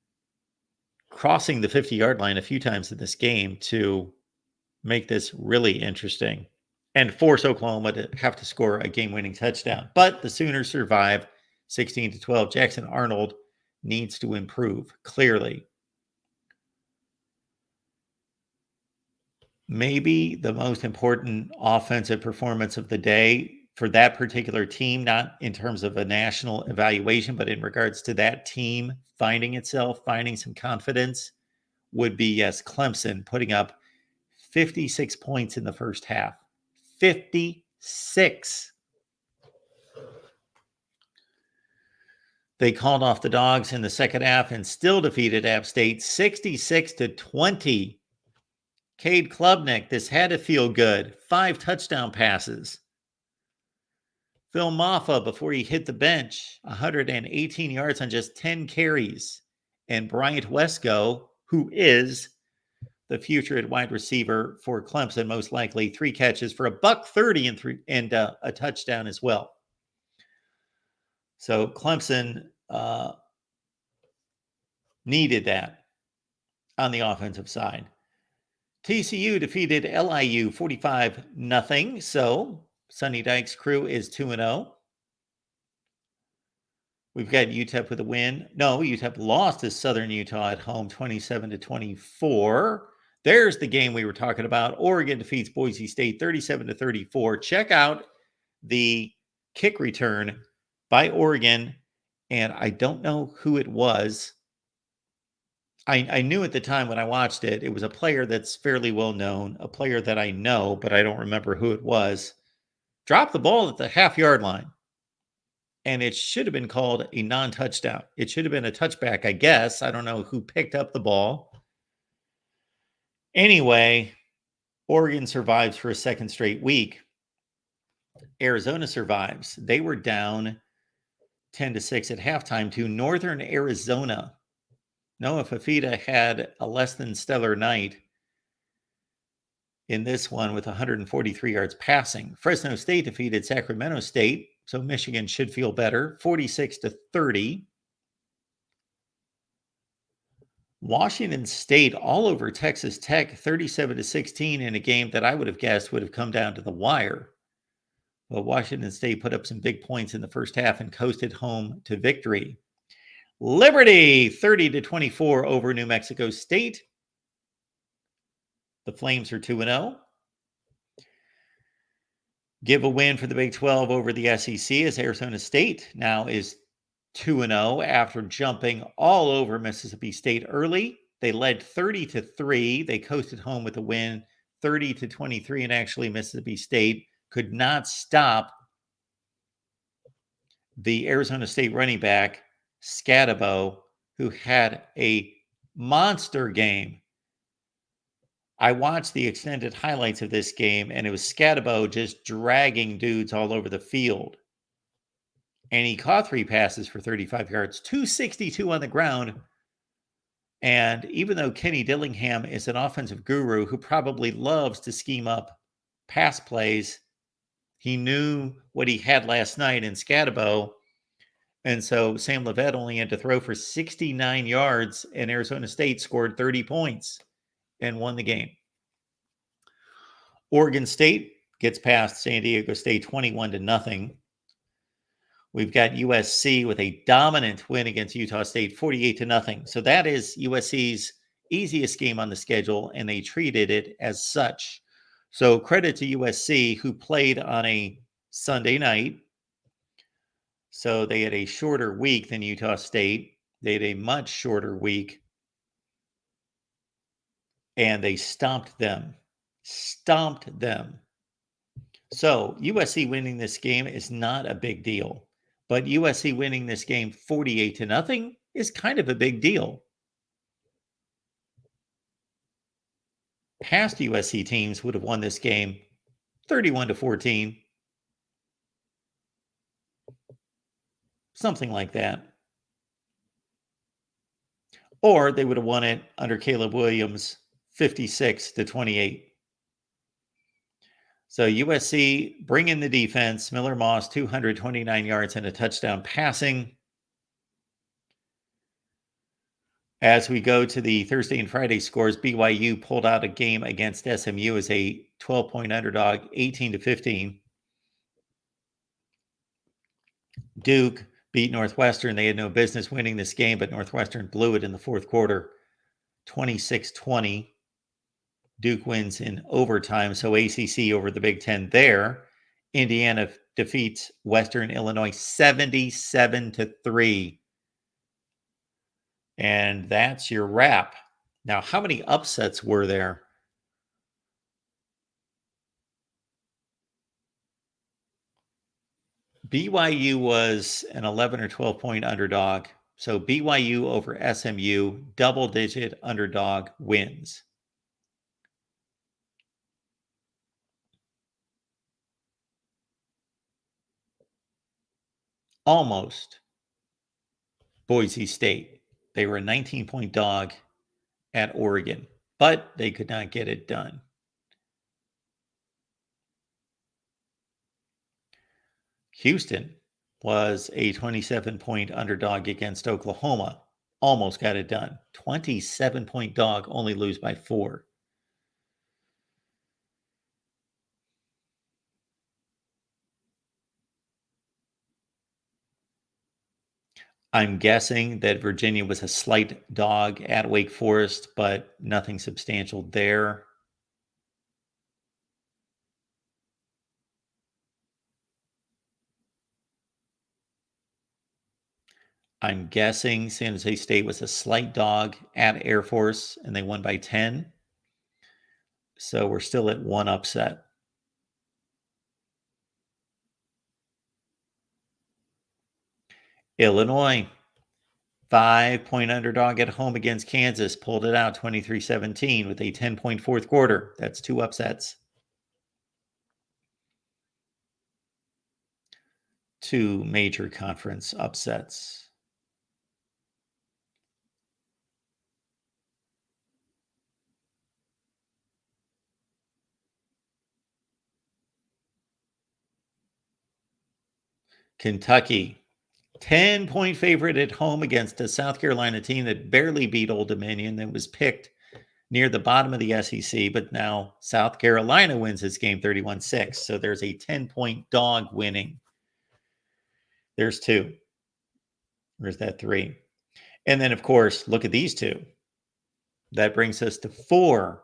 crossing the 50-yard line a few times in this game to make this really interesting and force Oklahoma to have to score a game-winning touchdown. But the Sooners survive 16-12. Jackson Arnold needs to improve, clearly. Maybe the most important offensive performance of the day for that particular team, not in terms of a national evaluation, but in regards to that team finding itself, finding some confidence, would be, yes, Clemson putting up 56 points in the first half. 56. They called off the Dogs in the second half and still defeated App State 66-20. Cade Klubnik, this had to feel good. 5 touchdown passes. Phil Maffa, before he hit the bench, 118 yards on just 10 carries. And Bryant Wesco, who is the future at wide receiver for Clemson, most likely, 3 catches for $130 and a touchdown as well. So Clemson needed that on the offensive side. TCU defeated LIU 45-0. So Sonny Dykes' crew is 2-0. We've got UTEP with a win. No, UTEP lost to Southern Utah at home 27-24. There's the game we were talking about. Oregon defeats Boise State 37-34. Check out the kick return by Oregon. And I don't know who it was. I knew at the time when I watched it, it was a player that's fairly well known, a player that I know, but I don't remember who it was. Dropped the ball at the half-yard line. And it should have been called a non-touchdown. It should have been a touchback, I guess. I don't know who picked up the ball. Anyway, Oregon survives for a second straight week. Arizona survives. They were down 10-6 at halftime to Northern Arizona. Noah Fafita had a less than stellar night in this one with 143 yards passing. Fresno State defeated Sacramento State, so Michigan should feel better, 46-30. Washington State all over Texas Tech, 37-16 in a game that I would have guessed would have come down to the wire. But Washington State put up some big points in the first half and coasted home to victory. Liberty, 30-24 over New Mexico State. The Flames are 2-0. Give a win for the Big 12 over the SEC as Arizona State now is 2-0 after jumping all over Mississippi State early. They led 30-3. They coasted home with a win 30-23, and actually Mississippi State could not stop the Arizona State running back, Scatabo, who had a monster game. I watched the extended highlights of this game, and it was Scatabo just dragging dudes all over the field. And he caught 3 passes for 35 yards, 262 on the ground, And even though Kenny Dillingham is an offensive guru who probably loves to scheme up pass plays, he knew what he had last night in Scatabo. And so Sam Levet only had to throw for 69 yards, and Arizona State scored 30 points and won the game. Oregon State gets past San Diego State 21-0. We've got USC with a dominant win against Utah State 48-0. So that is USC's easiest game on the schedule, and they treated it as such. So credit to USC, who played on a Sunday night. So they had a shorter week than Utah State. They had a much shorter week. And they stomped them. Stomped them. So USC winning this game is not a big deal. But USC winning this game 48-0 is kind of a big deal. Past USC teams would have won this game 31-14. Something like that. Or they would have won it under Caleb Williams 56-28. So USC bring in the defense. Miller Moss, 229 yards and a touchdown passing. As we go to the Thursday and Friday scores, BYU pulled out a game against SMU as a 12-point underdog, 18-15. Duke beat Northwestern. They had no business winning this game, but Northwestern blew it in the fourth quarter, 26-20. Duke wins in overtime, so ACC over the Big Ten there. Indiana defeats Western Illinois 77-3. And that's your wrap. Now, how many upsets were there? BYU was an 11 or 12-point underdog. So BYU over SMU, double-digit underdog wins. Almost Boise State. They were a 19-point dog at Oregon, but they could not get it done. Houston was a 27-point underdog against Oklahoma. Almost got it done. 27-point dog, only lose by 4. I'm guessing that Virginia was a slight dog at Wake Forest, but nothing substantial there. I'm guessing San Jose State was a slight dog at Air Force, and they won by 10. So we're still at one upset. Illinois, 5-point underdog at home against Kansas, pulled it out 23-17 with a 10-point fourth quarter. That's 2 upsets. 2 major conference upsets. Kentucky, 10-point favorite at home against a South Carolina team that barely beat Old Dominion, that was picked near the bottom of the SEC, but now South Carolina wins this game 31-6. So there's a 10-point dog winning. There's 2. Where's that 3? And then, of course, look at these 2. That brings us to 4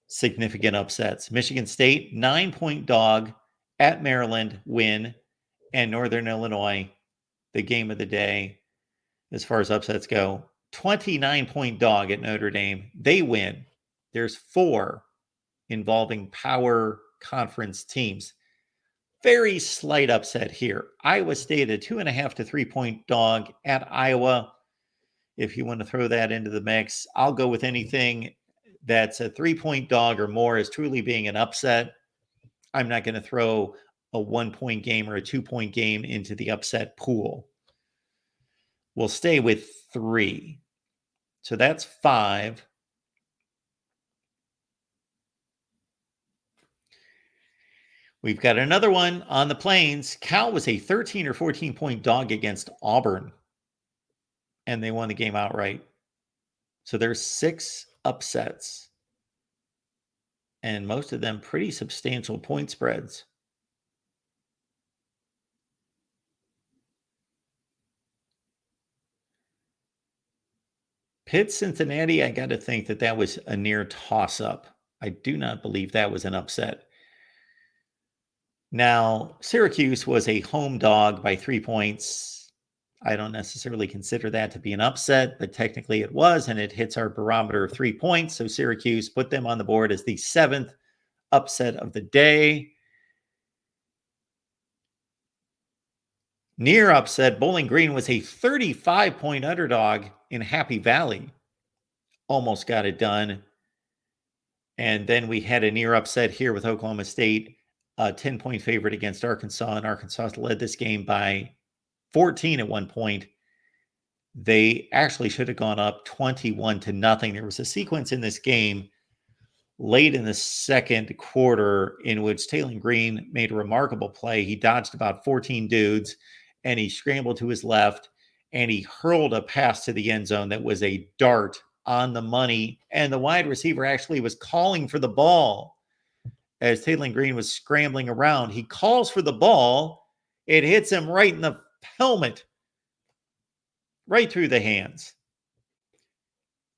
significant upsets. Michigan State, 9-point dog at Maryland win, and Northern Illinois, the game of the day as far as upsets go, 29-point dog at Notre Dame. They win. There's 4 involving power conference teams. Very slight upset here. Iowa State, a 2.5 to 3-point dog at Iowa. If you want to throw that into the mix, I'll go with anything that's a 3-point dog or more as truly being an upset. I'm not going to throw a 1-point game or a 2-point game into the upset pool. We'll stay with 3. So that's 5. We've got another one on the Plains. Cal was a 13 or 14-point dog against Auburn, and they won the game outright. So there's 6 upsets, and most of them pretty substantial point spreads. Pitt, Cincinnati, I got to think that that was a near toss-up. I do not believe that was an upset. Now, Syracuse was a home dog by 3 points. I don't necessarily consider that to be an upset, but technically it was, and it hits our barometer of 3 points. So Syracuse put them on the board as the 7th upset of the day. Near upset, Bowling Green was a 35-point underdog in Happy Valley. Almost got it done. And then we had a near upset here with Oklahoma State, a 10-point favorite against Arkansas, and Arkansas led this game by 14 at one point. They actually should have gone up 21-0. There was a sequence in this game late in the second quarter in which Taylor Green made a remarkable play. He dodged about 14 dudes, and he scrambled to his left, and he hurled a pass to the end zone that was a dart on the money, and the wide receiver actually was calling for the ball as Taylor Green was scrambling around. He calls for the ball. It hits him right in the helmet, right through the hands.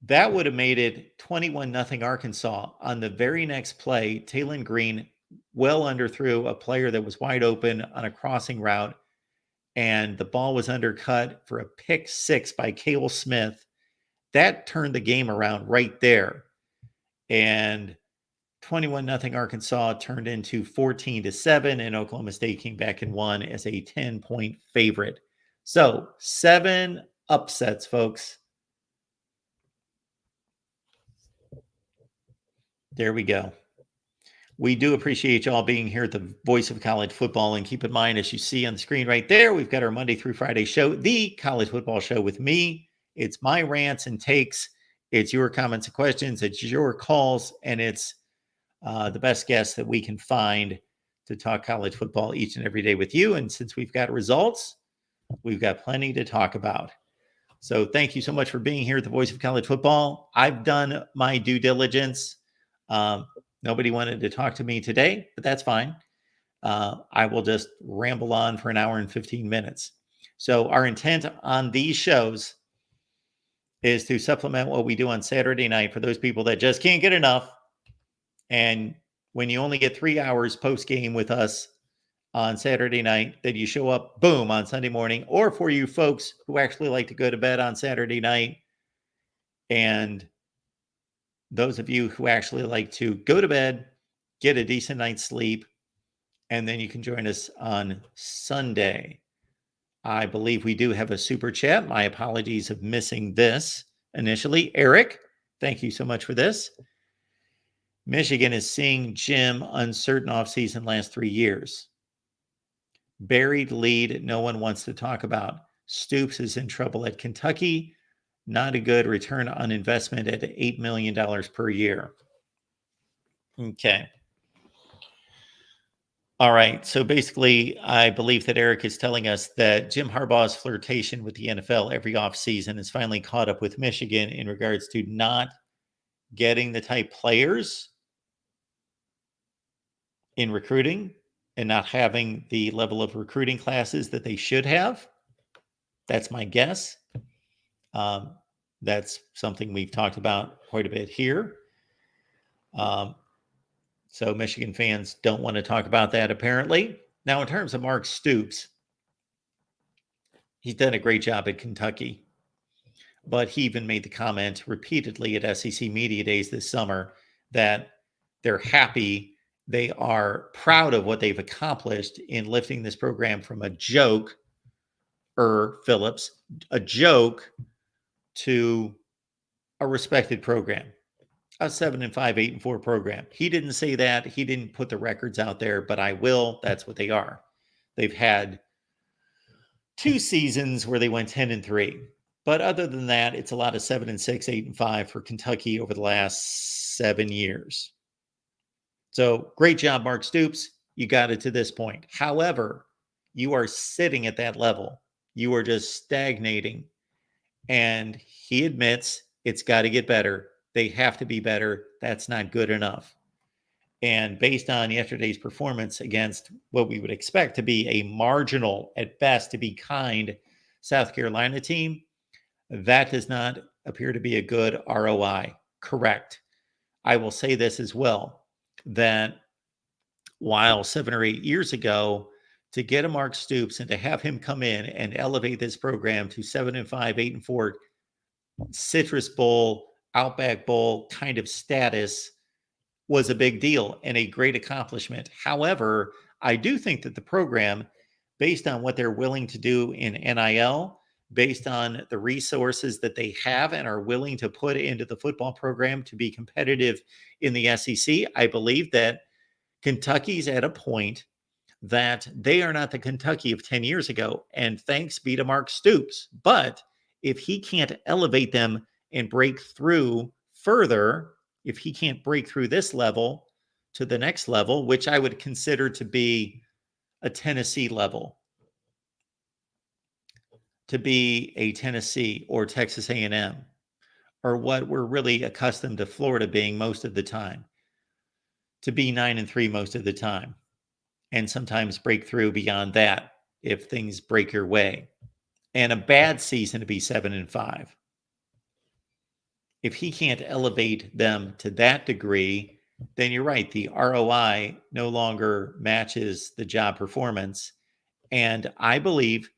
That would have made it 21-0 Arkansas. On the very next play, Taylor Green well underthrew a player that was wide open on a crossing route, and the ball was undercut for a pick 6 by Cale Smith. That turned the game around right there. And 21-0 Arkansas turned into 14-7, and Oklahoma State came back and won as a 10-point favorite. So 7 upsets, folks. There we go. We do appreciate y'all being here at the Voice of College Football. And keep in mind, as you see on the screen right there, we've got our Monday through Friday show, the College Football Show with me. It's my rants and takes. It's your comments and questions. It's your calls. And it's the best guests that we can find to talk college football each and every day with you. And since we've got results, we've got plenty to talk about. So thank you so much for being here at the Voice of College Football. I've done my due diligence. Nobody wanted to talk to me today, but that's fine. I will just ramble on for an hour and 15 minutes. So our intent on these shows is to supplement what we do on Saturday night for those people that just can't get enough. And when you only get 3 hours post game with us on Saturday night, that you show up, boom, on Sunday morning, or for you folks who actually like to go to bed on Saturday night, and those of you who actually like to go to bed, get a decent night's sleep, and then you can join us on Sunday. I believe we do have a super chat. My apologies of missing this initially. Eric, thank you so much for this. Michigan is seeing Jim uncertain offseason last 3 years. Buried lead no one wants to talk about. Stoops is in trouble at Kentucky. Not a good return on investment at $8 million per year. Okay. All right. So basically, I believe that Eric is telling us that Jim Harbaugh's flirtation with the NFL every offseason has finally caught up with Michigan in regards to not getting the type players in recruiting and not having the level of recruiting classes that they should have. That's my guess. That's something we've talked about quite a bit here. So Michigan fans don't want to talk about that, apparently. Now, in terms of Mark Stoops, he's done a great job at Kentucky. But he even made the comment repeatedly at SEC Media Days this summer that they're happy. They are proud of what they've accomplished in lifting this program from a joke, Phillips, a joke, to a respected program, a 7-5, 8-4 program. He didn't say that. He didn't put the records out there, but I will. That's what they are. They've had 2 seasons where they went 10-3. But other than that, it's a lot of 7-6, 8-5 for Kentucky over the last 7 years. So great job, Mark Stoops. You got it to this point. However, you are sitting at that level. You are just stagnating. And he admits it's got to get better. They have to be better. That's not good enough. And based on yesterday's performance against what we would expect to be a marginal, at best, to be kind South Carolina team, that does not appear to be a good ROI. Correct. I will say this as well, that while 7 or 8 years ago, to get a Mark Stoops and to have him come in and elevate this program to 7-5, 8-4, Citrus Bowl, Outback Bowl kind of status was a big deal and a great accomplishment. However, I do think that the program, based on what they're willing to do in NIL, based on the resources that they have and are willing to put into the football program to be competitive in the SEC, I believe that Kentucky's at a point that they are not the Kentucky of 10 years ago. And thanks be to Mark Stoops. But if he can't elevate them and break through further, if he can't break through this level to the next level, which I would consider to be a Tennessee level, to be a Tennessee or Texas A&M, or what we're really accustomed to Florida being most of the time, to be 9-3 most of the time, and sometimes break through beyond that if things break your way, and a bad season to be 7-5. If he can't elevate them to that degree, then you're right. The ROI no longer matches the job performance. And I believe,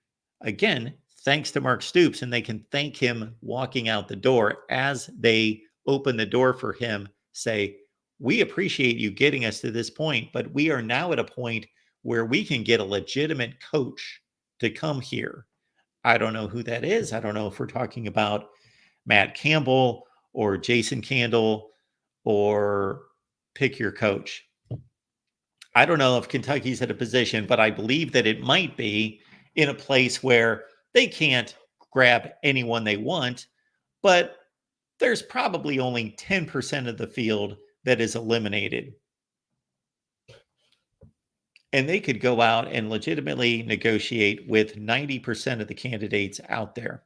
again, thanks to Mark Stoops, and they can thank him walking out the door as they open the door for him, say, we appreciate you getting us to this point, but we are now at a point where we can get a legitimate coach to come here. I don't know who that is. I don't know if we're talking about Matt Campbell or Jason Candle or pick your coach. I don't know if Kentucky's at a position, but I believe that it might be in a place where they can't grab anyone they want, but there's probably only 10% of the field that is eliminated. And they could go out and legitimately negotiate with 90% of the candidates out there.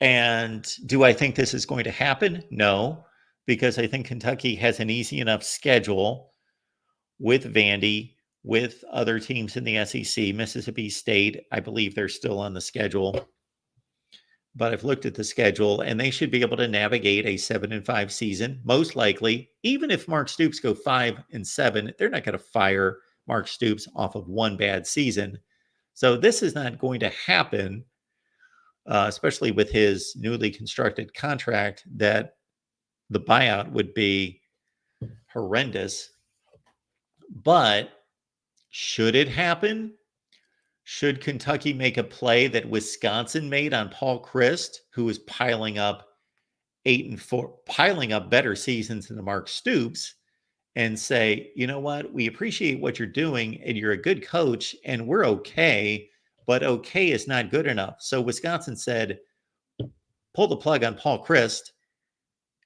And do I think this is going to happen? No, because I think Kentucky has an easy enough schedule with Vandy, with other teams in the SEC. Mississippi State, I believe they're still on the schedule. But I've looked at the schedule, and they should be able to navigate a 7-5 season, most likely. Even if Mark Stoops go 5-7, they're not going to fire Mark Stoops off of one bad season. So this is not going to happen, especially with his newly constructed contract, that the buyout would be horrendous. But should it happen? Should Kentucky make a play that Wisconsin made on Paul Chryst, who was piling up 8-4, piling up better seasons than the Mark Stoops, and say, you know what, we appreciate what you're doing and you're a good coach and we're okay, but okay is not good enough. So Wisconsin said, pull the plug on Paul Chryst.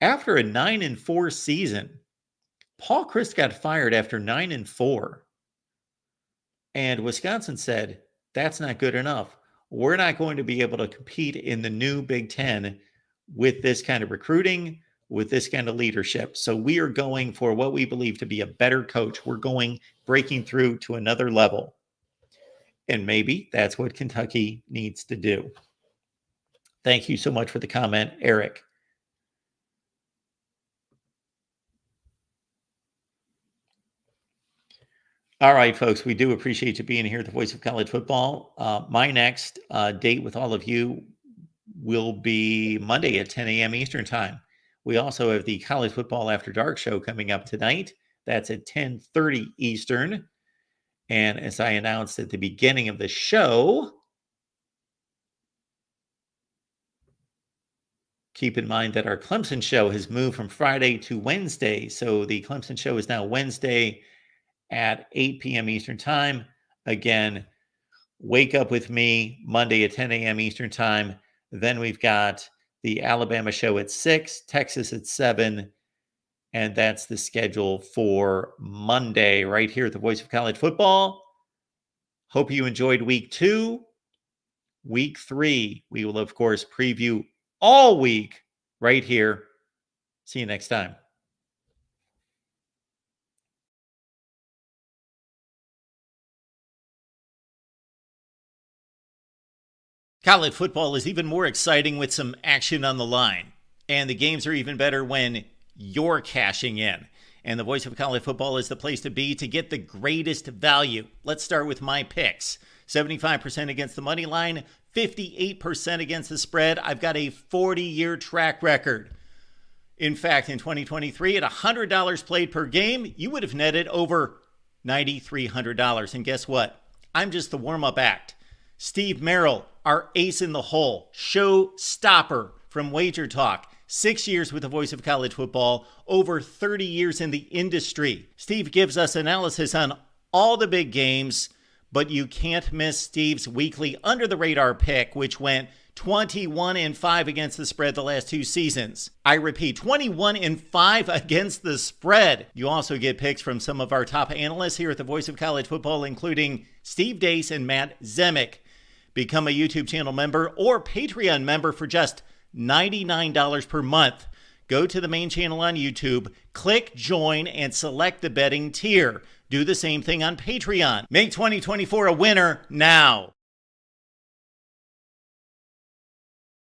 After a 9-4 season, Paul Chryst got fired after 9-4. And Wisconsin said, that's not good enough. We're not going to be able to compete in the new Big Ten with this kind of recruiting, with this kind of leadership. So we are going for what we believe to be a better coach. We're breaking through to another level. And maybe that's what Kentucky needs to do. Thank you so much for the comment, Eric. All right, folks, we do appreciate you being here at the Voice of College Football. My next date with all of you will be Monday at 10 a.m. Eastern Time. We also have the College Football After Dark show coming up tonight. That's at 10:30 Eastern. And as I announced at the beginning of the show, keep in mind that our Clemson show has moved from Friday to Wednesday. So the Clemson show is now Wednesday at 8 p.m. Eastern Time. Again, Wake Up with Me Monday at 10 a.m. Eastern Time. Then we've got the Alabama show at 6, Texas at 7, and that's the schedule for Monday right here at the Voice of College Football. Hope you enjoyed week 2. Week 3, we will, of course, preview all week right here. See you next time. College football is even more exciting with some action on the line. And the games are even better when you're cashing in. And the Voice of College Football is the place to be to get the greatest value. Let's start with my picks. 75% against the money line, 58% against the spread. I've got a 40-year track record. In fact, in 2023, at $100 played per game, you would have netted over $9,300. And guess what? I'm just the warm-up act. Steve Merrill, our ace in the hole, show stopper from Wager Talk. 6 years with the Voice of College Football, over 30 years in the industry. Steve gives us analysis on all the big games, but you can't miss Steve's weekly under-the-radar pick, which went 21-5 against the spread the last 2 seasons. I repeat, 21-5 against the spread. You also get picks from some of our top analysts here at the Voice of College Football, including Steve Dace and Matt Zemek. Become a YouTube channel member or Patreon member for just $99 per month. Go to the main channel on YouTube, click join, and select the betting tier. Do the same thing on Patreon. Make 2024 a winner now.